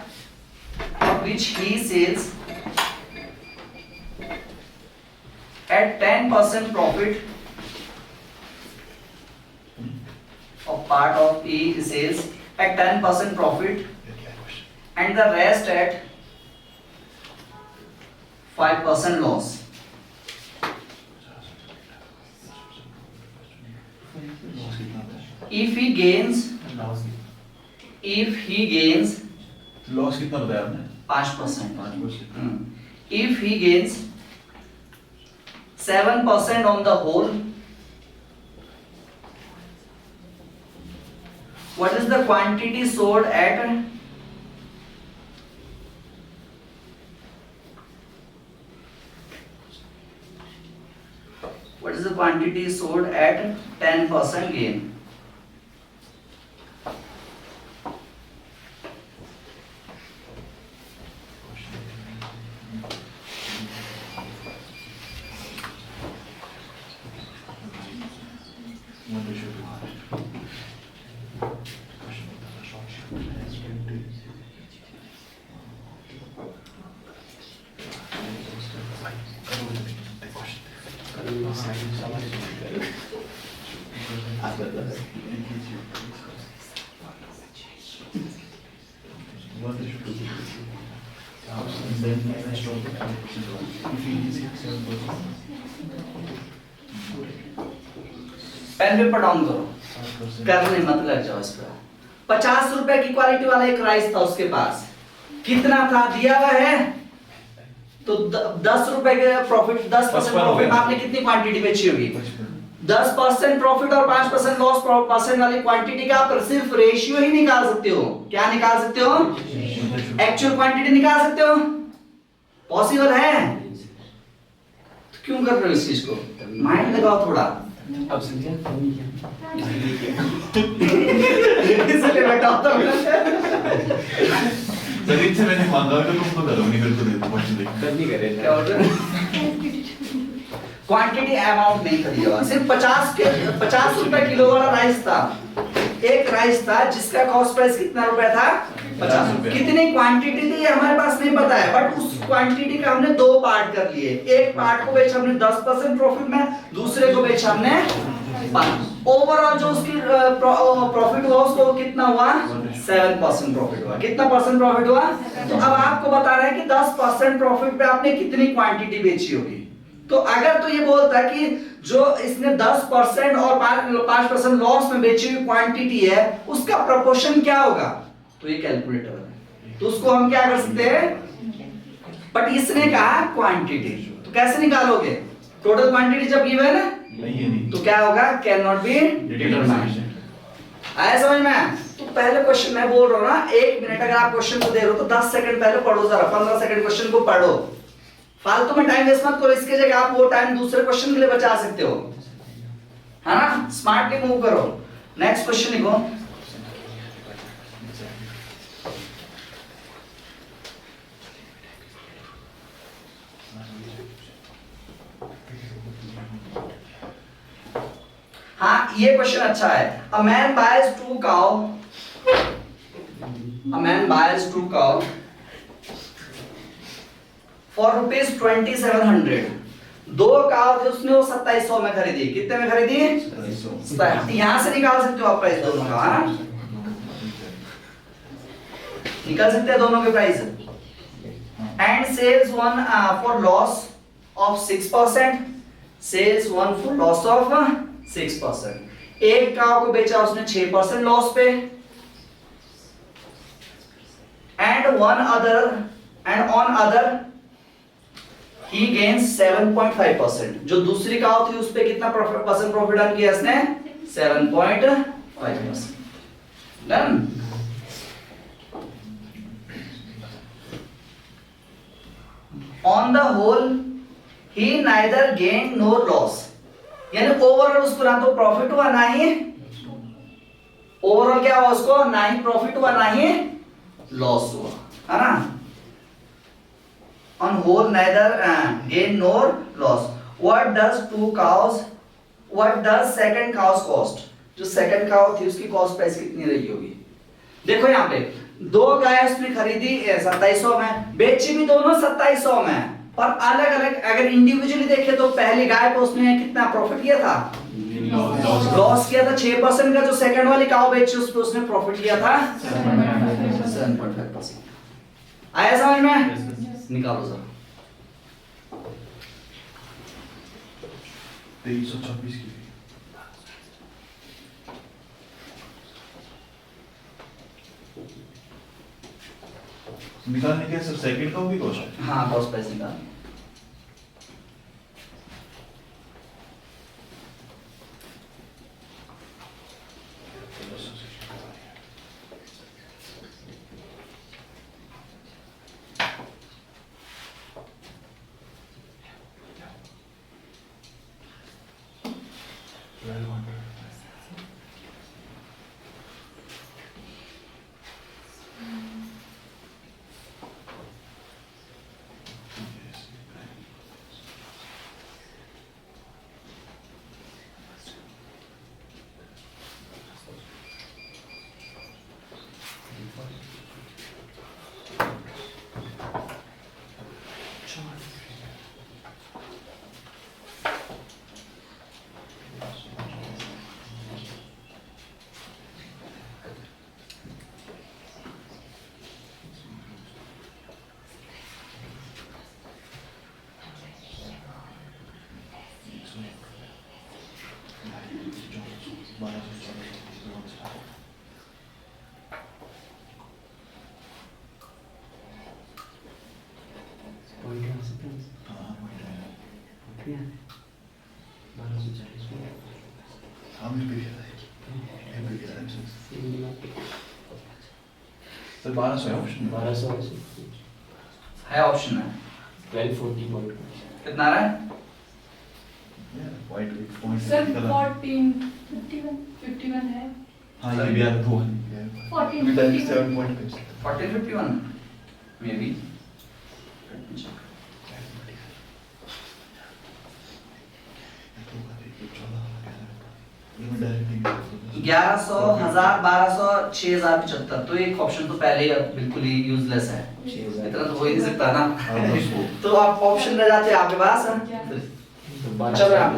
of which he sells at 10% profit, of part of he sells at 10% profit and the rest at 5% loss. If he gains loss कितना बताया आपने 5%. 5%. If he gains 7% on the whole, what is the quantity sold at what is the quantity sold at 10% gain? Pen paper down करो, करने मत लग जाओ इस पर। 50 रुपए की क्वालिटी वाला एक राइस था उसके पास, कितना था दिया हुआ है, तो 10 रुपए के प्रॉफिट, 10% प्रॉफिट आपने कितनी क्वांटिटी बेची होगी? 10% प्रॉफिट और 5% लॉस परसेंट वाली क्वांटिटी का आप सिर्फ रेशियो ही निकाल सकते हो। क्या निकाल सकते हो? एक्चुअल क्वांटिटी निकाल सकते हो। पॉसिबल है? तो क्यों कर रहे हो इस चीज को? माइंड लगाओ थोड़ा। अब समझा इसलिए बैठा था जरीब से मैंने मांगा तो तुम तो करोगे, मेरे को दे दो क्वेश्चन देख कर नहीं करे क्या बोल रहे हैं? क्वांटिटी अमाउंट नहीं खरीदा, सिर्फ 50 रुपए किलो वाला राइस था। एक राइस था जिसका कॉस्ट प्राइस कितना रुपए था? 50 रुपए। कितनी क्वांटिटी थी ये हमारे पास नहीं पता है, बट उस क्वांटिटी का हमने दो पार्ट कर लिए। एक पार्ट को बेचा हमने 10% प्रॉफिट में, दूसरे को बेचा हमने 5। ओवरऑल जो उसकी प्रॉफिट हुआ उसको कितना हुआ? 7% प्रॉफिट हुआ। कितना परसेंट प्रॉफिट हुआ? तो अब आपको बता रहा है कि 10% प्रॉफिट पे आपने कितनी क्वांटिटी बेची होगी। तो अगर तो ये बोलता है कि जो इसने 10% और 5% लॉस में बेची हुई क्वांटिटी है उसका प्रोपोर्शन क्या होगा, तो ये कैलकुलेटर है, तो उसको हम क्या कर सकते हैं, बट इसने कहा क्वांटिटी, तो कैसे निकालोगे? टोटल क्वांटिटी जब गिवन है ना, नहीं है नहीं तो क्या होगा? Can not be determined. आया समझ में? तो पहले क्वेश्चन मैं बोल रहा हूं ना, 1 मिनट अगर आप क्वेश्चन को दे रहे हो तो 10 सेकंड पहले पढ़ो, जरा 15 सेकंड क्वेश्चन को पढ़ो, फालतू में टाइम वेस्ट मत करो। इसके जगह आप वो टाइम दूसरे क्वेश्चन के लिए बचा सकते हो, है ना? स्मार्टली मूव करो। नेक्स्ट क्वेश्चन लिखो। हाँ, ये क्वेश्चन अच्छा है। A man buys 2 cow. A man buys 2 cow for rupees 2700. दो काव थे उसने वो 2700 में खरीदी, कितने में खरीदी? यहां से निकाल सकते हो आप प्राइस दोनों का, है ना? निकाल सकते हैं दोनों के price. And sells one for loss of 6%, sells one for loss of 6%। एक काव को बेचा उसने 6% लॉस पे, and on other he gains 7.5%। जो दूसरी काव थी उस पे कितना परसेंट प्रॉफिट अर्न किया इसने? 7.5%। Done. On the whole he neither gained nor loss, यानी ओवरऑल उसको ना तो प्रॉफिट हुआ ना ही ओवरऑल क्या हुआ, उसको ना ही प्रॉफिट हुआ ना ही लॉस हुआ, है ना? On whole neither gain nor loss. What does second cow's cost? जो second cow थी उसकी कॉस्ट प्राइस कितनी रही होगी? देखो यहाँ पे दो गाय उसने खरीदी 2700 में, बेची भी दोनों 2700 में, पर अलग अलग अगर इंडिविजुअली देखे तो पहली गाय पे उसने कितना प्रॉफिट किया था? लॉस किया था 6% का। जो सेकंड वाली काव बेची उस पे उसने प्रॉफिट किया था 7.5%। आया समझ में? निकालो सर। 2326 की निकालने के सर सेकंड का भी कॉस्ट? हाँ कॉस्ट प्राइस निकाल। सर 1200 है ऑप्शन? 1200 है ऑप्शन है 1240 पॉइंट कितना रहा है? सर 1451 है। हाँ ये भी आ रहा है 1451 मे बी। 1100 1000 1200 6075, तो एक ऑप्शन तो पहले ही बिल्कुल ही यूजलेस है, इतना तो हो ही नहीं सकता ना। तो आप ऑप्शन रह जाते हैं आपके पास। चलो आप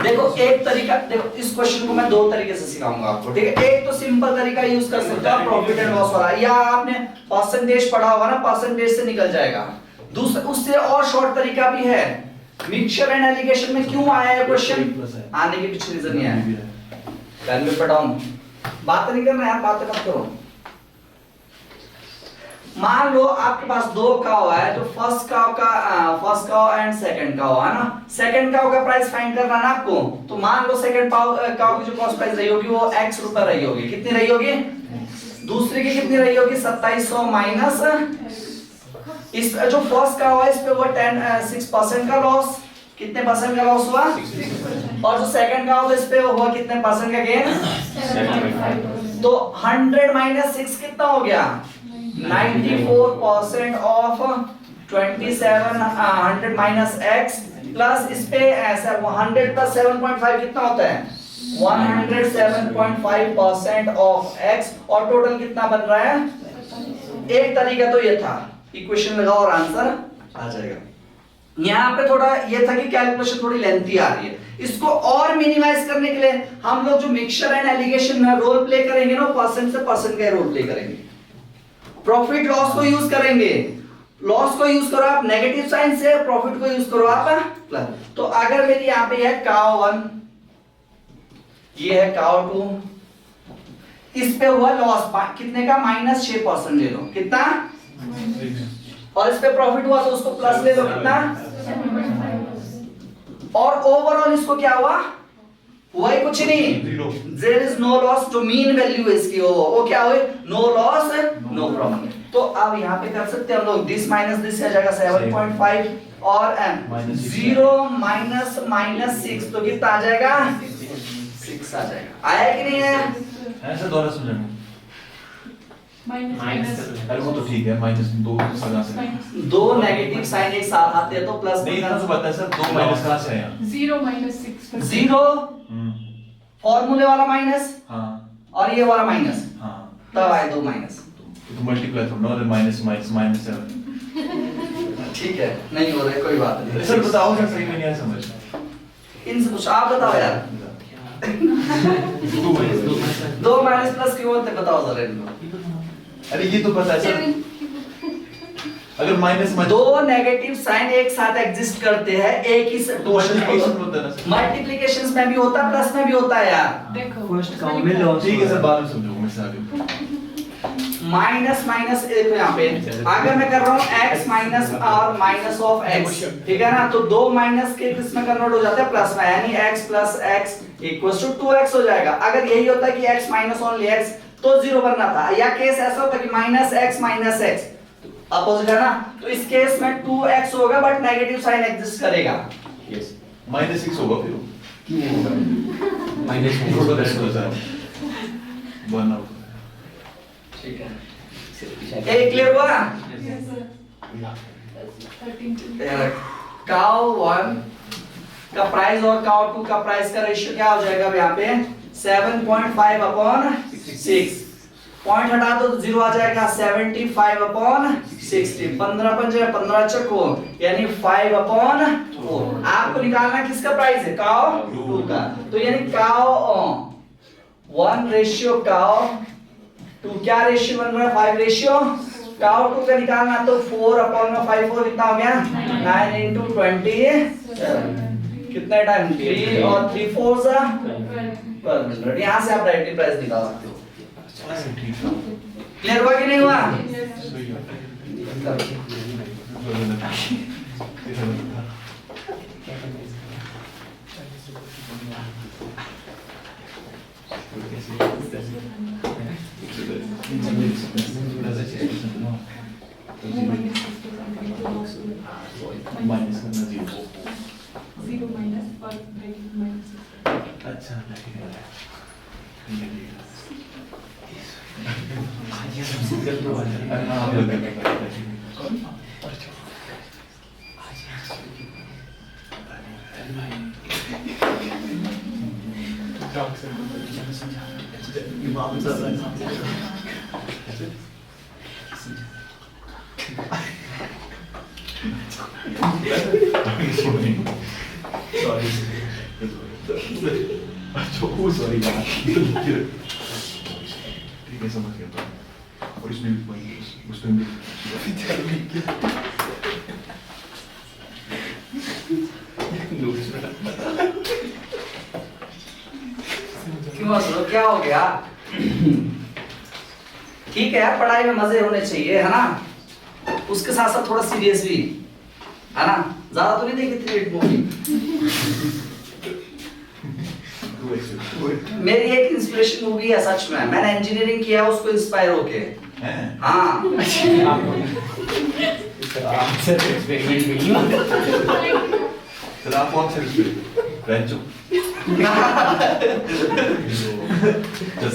देखो एक तरीका, देखो इस क्वेश्चन को मैं दो तरीके से सिखाऊंगा आपको, ठीक है? एक तो सिंपल तरीका यूज कर सकते हो प्रॉफिट एंड लॉस वाला, या आपने परसेंटेज पढ़ा होगा ना, परसेंटेज से निकल जाएगा। दूसरा उससे और शॉर्ट तरीका भी है, मिक्सचर एंड एलिगेशन में क्यों आया है क्वेश्चन, आने के पीछे रीजन ये है। पेन पे डाउन, बात नहीं करना यार, बात मत करो। मान लो आपके पास दो काव है, तो फर्स्ट काव एंड सेकंड काव है ना। सेकंड काव का प्राइस फाइंड करना ना आपको, तो मान लो सेकंड काव की जो कॉस्ट प्राइस रही होगी वो x रुपए रही होगी। कितनी रही होगी? दूसरी की कितनी रही होगी? 2700 माइनस इस जो फर्स्ट काव है इस पे वो 6% का लॉस। कितने परसेंट का लॉस हुआ? और जो सेकंड काव है इस पे हुआ कितने परसेंट का गेन? 7.5%। तो 100 माइनस 6 कितना हो गया? 94% ऑफ 27 100 माइनस x प्लस इस पे 100 प्लस 7.5 कितना होता है? 107.5% ऑफ x, और टोटल कितना बन रहा है? एक तरीका तो ये था, इक्वेशन लगाओ और आंसर आ जाएगा। यहाँ पे थोड़ा ये था कि कैलकुलेशन थोड़ी लेंथी आ रही है। इसको और मिनिमाइज करने के लिए हम लोग जो मिक्सचर एंड एलिगेशन में रोल प्ले करेंगे ना, परसेंट से परसेंट का रोल प्ले करेंगे। प्रॉफिट लॉस को यूज करेंगे, लॉस को यूज करो आप नेगेटिव साइन से, प्रॉफिट को यूज करो आप प्लस। तो अगर मेरी यहाँ पे है काउ 1, ये है काउ 2, इस पे हुआ लॉस कितने का, -6% ले लो, कितना, और इस पे प्रॉफिट हुआ तो उसको प्लस ले लो, कितना, और ओवरऑल इसको क्या हुआ ही कुछ नहीं, देयर इज नो लॉस, जो मीन वैल्यू है इसकी वो क्या हुई, नो लॉस नो प्रॉफिट। तो अब यहाँ पे कर सकते हैं हम लोग, दिस माइनस दिस आ जाएगा 7.5 और -0 माइनस 6 तो कितना आ जाएगा, 6 आ जाएगा। आया कि नहीं है, ऐसे दोबारा समझाना। माइनस अरे वो तो ठीक है, -2 सगा से दो नेगेटिव साइन एक साथ आते हैं तो प्लस नहीं था तो पता है सर, 2 माइनस कहां से आया? 0 -6 जीरो फॉर्मूले वाला माइनस हाँ और ये वाला माइनस, हाँ, तब आए दो माइनस। तो मल्टीप्लाई करो ना, -7। ठीक है, नहीं हो रहा है, कोई बात नहीं। सर बताओ सर, सही में नहीं आया समझ। इनसे पूछो, आप बताओ यार, 2 माइनस प्लस क्यों होते बताओ जरा इनको। अरे ये तो पता है सर, अगर माइनस दो नेगेटिव साइन एक साथ एग्जिस्ट करते हैं एक ही मल्टीप्लिकेशन होता है ना सर। मल्टीप्लिकेशंस में भी होता है, प्लस में भी होता है यार। देखो फर्स्ट काउंट में लॉस, ठीक है सर, बाद में समझाऊंगा मैं से आगे। माइनस एक यहाँ पे अगर मैं कर रहा हूँ x माइनस और माइनस ऑफ x, ठीक है ना, तो दो माइनस के किसमें कन्वर्ट हो जाता है, प्लस में, यानी x plus x equals to 2x हो जाएगा। अगर यही होता कि x माइनस ओनली x तो 0 बनना था, या केस ऐसा होता कि -x माइनस x अपोजिट है ना, तो इस केस में 2x होगा बट नेगेटिव साइन एग्जिस्ट करेगा। यस -6 होगा फिर क्यों होगा? -6 वन आउट। ठीक है, एक क्लियर हुआ। 13 काउ 1 का प्राइस और काउ 2 का प्राइस का रेशियो क्या हो जाएगा अब यहाँ पे 7.5/6, पॉइंट हटा दो तो 0 आ जाएगा, 75/60, 15 पंजे 15 चको यानी 5/4। आपको निकालना किसका प्राइस है, काउ 2 का, तो यानी काउ 1 रेशियो काउ 2 क्या रेशियो बन रहा है, 5 रेशियो काउ 2 का निकालना, तो 4/5 4 कितना हो गया, 9 × 20 कितना टाइम, 3 और 3 4 पर मिनट। यहाँ से आप डायरेक्टली प्राइस निकाल सकते हो। ठीक है, क्लियर हुआ कि नहीं हुआ? सही है। माइनस करना 0 माइनस और ब्रैकेट माइनस। अच्छा ठीक है। अरे हाँ, आप लोग सॉरी यार, ठीक है समझ गया। और इसमें भी उसमें भी क्यों हंस रहे हो? क्या हो गया? ठीक है यार, पढ़ाई में मजे होने चाहिए, है ना, उसके साथ साथ थोड़ा सीरियस भी, है ना, ज्यादा तो नहीं देखी 3 इडियट मूवी। मेरी एक इंस्पिरेशन मूवी है सच में, मैंने इंजीनियरिंग किया उसको इंस्पायर होके। हैं? हाँ सर एक्सपेरिमेंट में ही सर आप कौन से इसमें रेंचो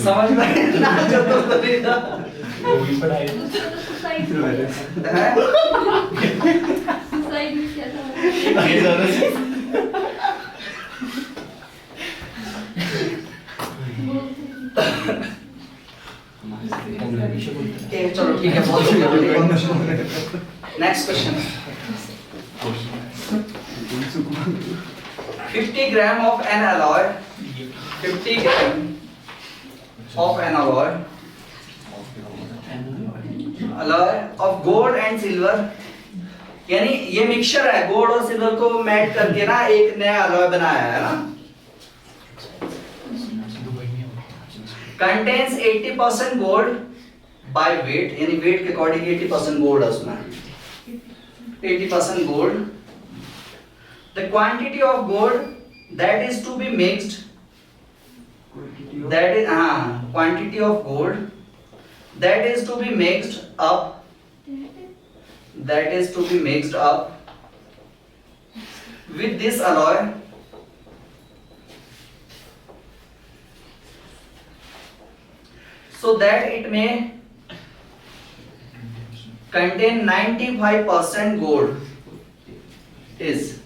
समझ में ना जो तो नहीं था, मूवी पढ़ाई सुसाइड में क्या था? ये ज़्यादा चलो ठीक है, बहुत शुक्रिया। Next question. Question 50 gram of an alloy, 50 gram of an alloy of gold and silver, यानी ये मिक्सचर है, गोल्ड और सिल्वर को मैच करके ना एक नया अलॉय बनाया है ना, contains 80% gold by weight, यानी weight के अकॉर्डिंग 80% गोल्ड है उसमें, 80% gold. The quantity of gold that is to be mixed, that is quantity of gold that is to be mixed up, that is to be mixed up with this alloy so that it may contain 95% gold is,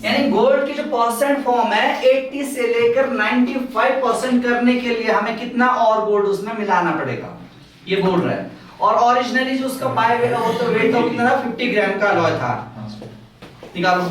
यानी gold की जो percent form है 80 से लेकर 95% करने के लिए हमें कितना और गोल्ड उसमें मिलाना पड़ेगा, ये बोल रहा है। और ओरिजिनली जो उसका पाए वेट हो तो वेट तो कितना था, 50 ग्राम का अलॉय था, निकालो।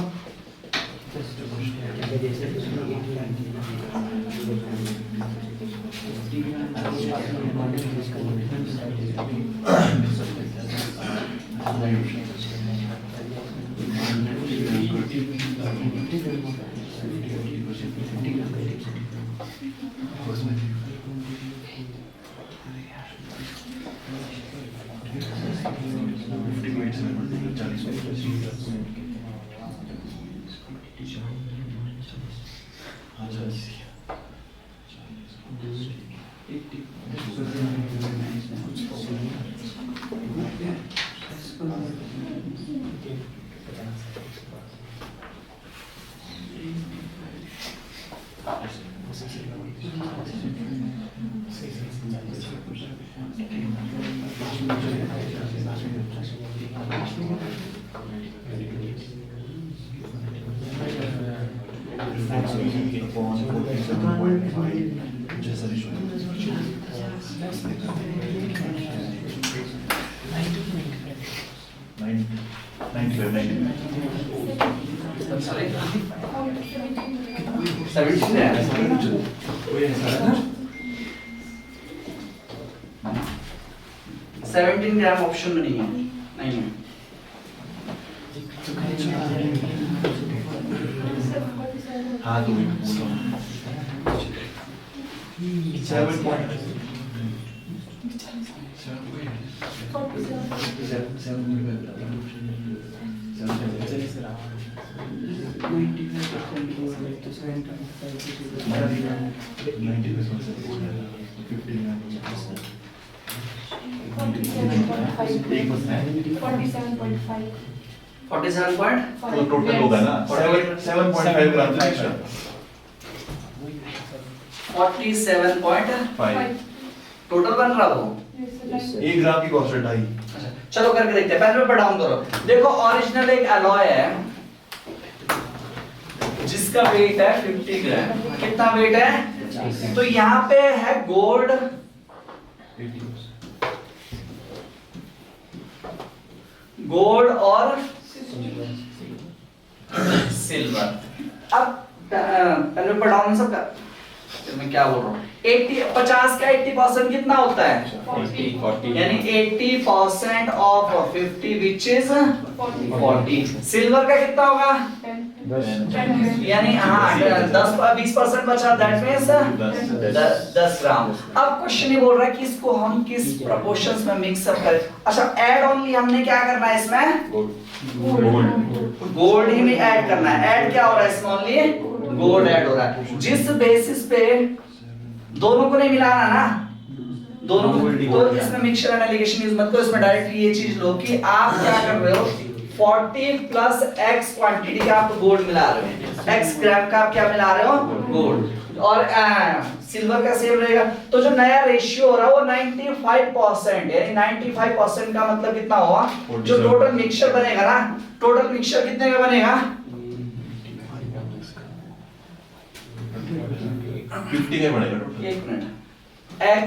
Sorry, 17 है, 17 ग्राम ऑप्शन में नहीं है, नहीं है। हाँ तो वही बोल रहा हूँ 47.5 तो टोटल होगा ना 7.5 ग्राम से एक्स्ट्रा 47.5 टोटल बन रहा वो। 1 ग्राम की कॉस्ट है 2.5। अच्छा, चलो करके देखते हैं, पहले पेपर डाउन करो। देखो ओरिजिनल एक अलॉय है जिसका वेट है 50 ग्राम, कितना वेट है, तो यहाँ पे है गोल्ड और सिल्वर। अब पहले पेपर डाउन सबका, मैं क्या बोल रहा हूँ, 50 का 80% कितना होता है, 40 यानी 80% ऑफ 50 which is 40। सिल्वर का कितना होगा, 10 यानी हाँ 20% बचा, दैट मींस 10 ग्राम। अब क्वेश्चन ये बोल रहा है कि इसको हम किस प्रोपोर्शंस में मिक्स अप करें। अच्छा, ऐड ओनली हमने क्या करना है इसमें, गोल्ड ही में ऐड करना है। ऐड क्या हो रहा है इसमें, ओनली गोल्ड ऐड हो रहा है। जिस बेसिस पे दोनों को नहीं मिलाना ना, दोनों को, तो इसमें मिक्सचर एनालिगेशन यूज मत करो, इसमें डायरेक्ट ये चीज लो कि आप क्या कर रहे हो, 40 प्लस x क्वांटिटी का आप गोल्ड मिला रहे हो, x ग्राम का आप क्या मिला रहे हो, गोल्ड। और सिल्वर का सेम रहेगा। तो जो नया रेशियो हो रहा है वो 95% है, यानी 95% का मतलब कितना हुआ, जो टोटल मिक्सचर बनेगा ना, टोटल मिक्सचर कितने का बनेगा, 50 का बनेगा टोटल। एक मिनट, x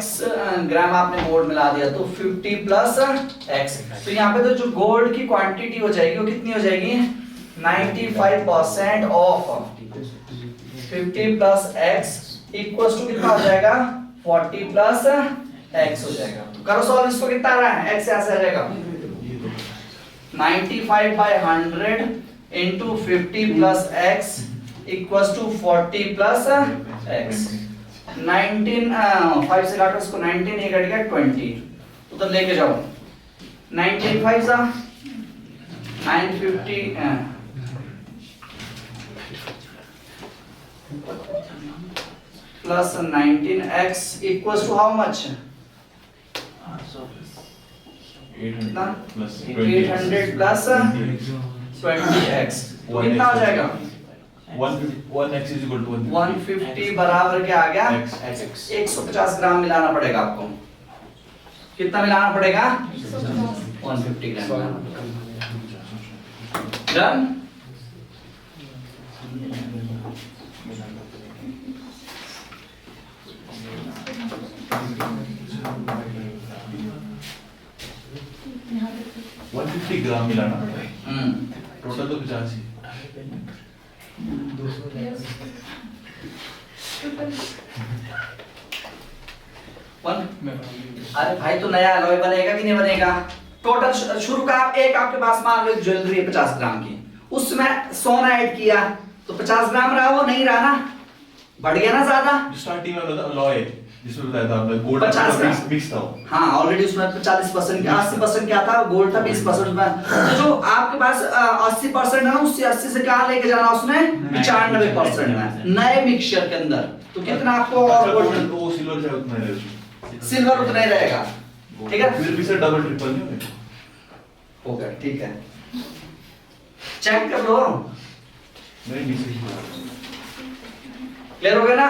ग्राम आपने गोल्ड मिला दिया तो 50 प्लस x, तो यहाँ पे तो जो गोल्ड की क्वांटिटी हो जाएगी वो कितनी हो जाएगी 95% of 50 plus x equals to कितना हो जाएगा 40 प्लस x हो जाएगा। करो सॉल्व, इसको कितना आ रहा है x ऐसे आ जाएगा 95 by 100 into 50 plus x equals to 40 plus x। 19 5 से काटो इसको, 19 ये कट गया 20, उधर लेके जाओ 19 5 सा 950 plus 19x equals to how much? 800 plus 800 plus 20x, तो कितना हो जाएगा 1x is equal to 150 बराबर क्या आ गया x 150 ग्राम मिलाना पड़ेगा आपको। कितना मिलाना पड़ेगा 150 ग्राम मिलाना पड़ेगा। डन। यहाँ पे 150 ग्राम मिलाना पड़ेगा, टोटल तो 85। अरे भाई तो नया अलॉय बनेगा कि नहीं बनेगा? टोटल शुरू का आप एक आपके पास मान लो ज्वेलरी है 50 ग्राम की, उसमें सोना ऐड किया तो 50 ग्राम रहा, वो नहीं रहा ना, बढ़ गया ना ज्यादा। जो स्टार्टिंग में अलॉय जिसमें बताया था हमने गोल्ड 50 ग्राम मिक्स था। हाँ ऑलरेडी उसमें 40% क्या 80% क्या था, गोल्ड था 20% में, तो जो आपके पास 80% है ना, उससे 80 से क्या लेके जाना उसमें 95% में नए मिक्सचर के अंदर, तो कितना आपको और गोल्ड वो सिल्वर चाहे उतना ही रहेगा, सिल्वर उतना ही रहेगा, ठीक है। फिर भी से डबल ट्रिपल नहीं होगा, ठीक है चेक कर लो। नहीं क्लियर हो गया ना,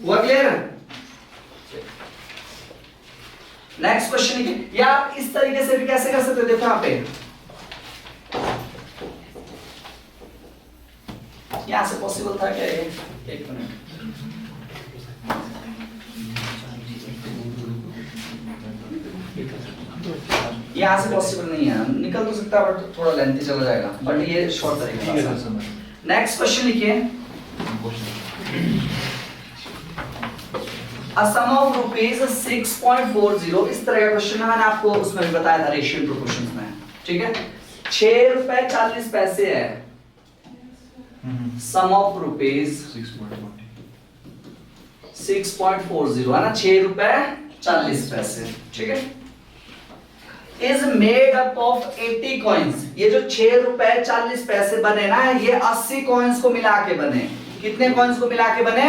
हुआ क्लियर? नेक्स्ट क्वेश्चन लिखिए, या आप इस तरीके से भी कैसे कर सकते हो, देखो यहाँ पे यहां से पॉसिबल था क्या ये? एक मिनट, यहां से पॉसिबल नहीं है, निकल तो सकता है बट थोड़ा लेंथी चला जाएगा, बट ये शॉर्ट तरीका है। नेक्स्ट क्वेश्चन लिखिए, A sum of rupees 6.40, इस तरह का क्वेश्चन है, मैंने आपको उसमें भी बताया था रेशियो प्रोपोर्शंस में, ठीक है। 6 रुपए 40 पैसे है, सम ऑफ रुपीज 6.40 है ना, 6 रुपए 40 पैसे, ठीक है। Is made up of 80 coins, ये जो 6 रुपए 40 पैसे बने ना, ये 80 कॉइन्स को मिला के बने। कितने कॉइन्स को मिला के बने?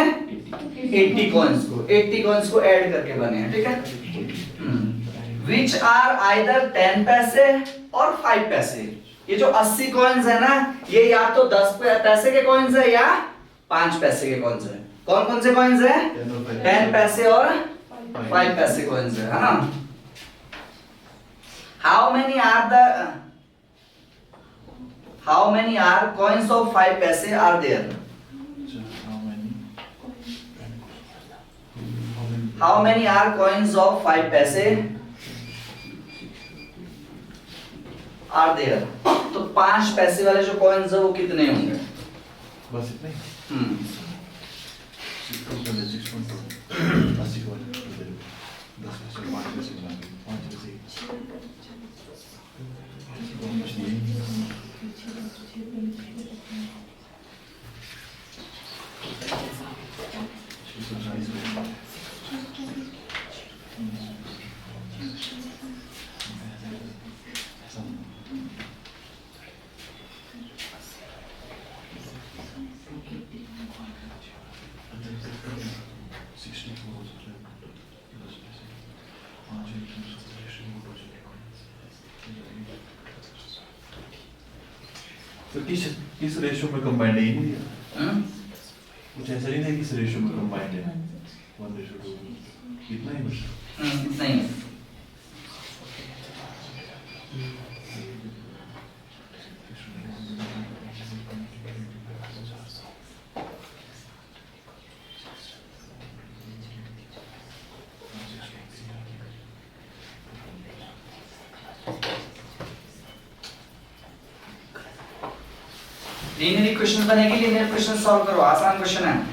80 कॉइन्स को, 80 कॉइन्स को ऐड करके बने हैं, ठीक है। विच आर आइदर 10 पैसे और 5 पैसे। ये जो 80 कॉइन्स है ना, ये या तो 10 पैसे के कॉइन्स है या 5 पैसे के कॉइन्स है। कौन कौन से कॉइन्स है? 10 पैसे और 5 पैसे कॉइन्स है ना। How many are coins of 5 paise are there? How many are coins of 5 paise are there? तो 5 पैसे वाले जो कॉइन्स है वो कितने होंगे? बस इतना ही। तो किस रेशियो में कंबाइंड है? ये नहीं दिया कुछ ऐसा नहीं है किस रेशियो में कंबाइंड है 1:2 इतना ही बस इतना ही है। लीनियर इक्वेशन बनेगी, लीनियर इक्वेशन सॉल्व करो, आसान क्वेश्चन है।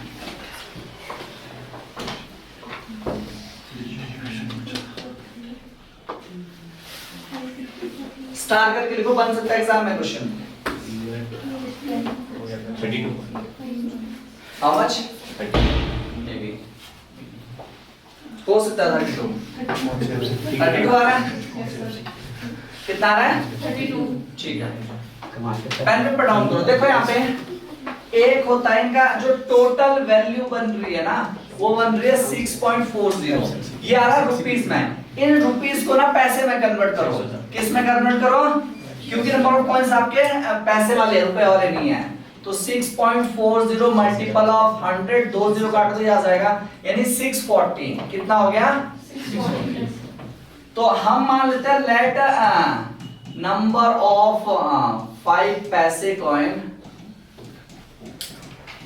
स्टार करके लिखो, बन सकता है एग्जाम में क्वेश्चन। 32 how much? maybe हो सकता है 32 32 आ रहा है, कितना आ रहा है? 32 ठीक है, कमाल करता पेन पेपर डाउन करो। देखो यहाँ पे एक होता है इनका जो टोटल वैल्यू बन रही है ना, वो बन रही है 6.40। ये आ रहा है रुपीस में। इन रुपीस को ना पैसे में कन्वर्ट करो। किस में कन्वर्ट करो? क्योंकि नंबर ऑफ कॉइंस आपके पैसे वाले, रुपए वाले नहीं है। तो 6.40 मल्टीपल ऑफ 100, 2 0 काट दो, आ जाएगा, यानी 640। कितना हो गया? 640। तो हम मान लेते हैं लेट नंबर ऑफ 5 पैसे coin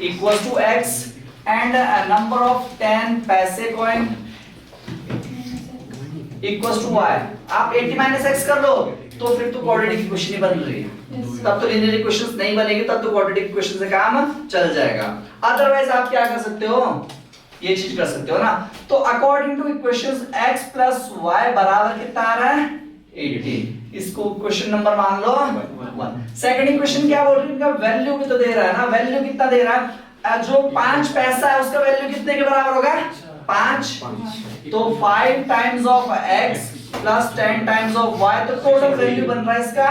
equal to x and number of 10 पैसे कॉइन इक्वल टू y। आप 80 माइनस x कर लो तो फिर तो क्वाड्रेटिक इक्वेशन ही बन रही है। तब तो लीनियर इक्वेशंस नहीं बनेगी, तब तो क्वाड्रेटिक इक्वेशन से काम चल जाएगा। अदरवाइज आप क्या कर सकते हो, ये चीज कर सकते हो ना। तो according two equations x plus y बराबर कितना आ रहा है? 80। इसको क्वेश्चन नंबर मान लो 1। सेकंड इक्वेशन क्या बोल रही है? इनका वैल्यू भी तो दे रहा है ना। वैल्यू कितना दे रहा है? जो 5 पैसा है उसका वैल्यू कितने के बराबर होगा? 5। तो 5 times of x plus 10 times of y, तो टोटल वैल्यू बन रहा है इसका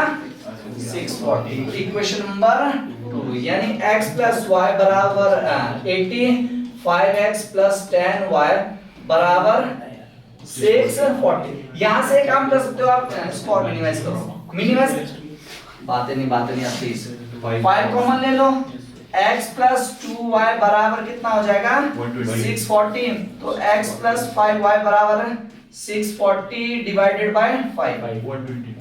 640। इक्वेशन नंबर 2, यानी x प्लस y बराबर 80, 5x प्लस 10y बराबर 640। यहां से काम कर सकते हो आप, इसको और मिनिमाइज करो। मिनिमाइज बातें नहीं आती। 5 कॉमन ले लो, x प्लस 2y बराबर कितना हो जाएगा? 640। तो x प्लस 5y बराबर 640 डिवाइडेड बाय 5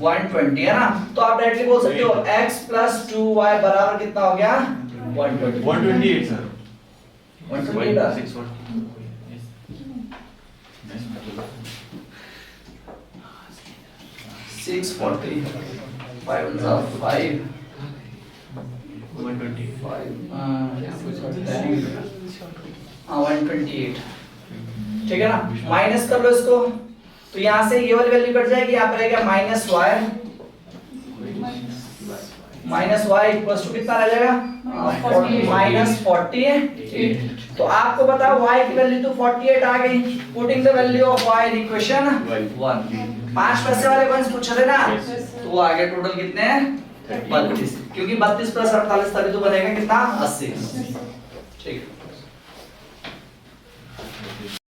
120 है ना। तो आप डायरेक्टली बोल सकते हो x प्लस 2y बराबर कितना हो गया? 128 सर। 128 640 5 5 128, ठीक है ना। माइनस कर लो इसको, तो यहां से ये वाली वैल्यू कट जाएगी, यहां पर रहेगा माइनस y इक्वल्स टू कितना रह जाएगा? माइनस 48। तो आपको पता है y की वैल्यू तो 48 आ गई। Putting the value of y in equation 1। 5 पैसे वाले कॉइंस पूछ रहे ना, तो वो आ गए टोटल कितने हैं? 32। क्योंकि 32 प्लस 48 तभी तो बनेगा कितना? 80। ठीक है।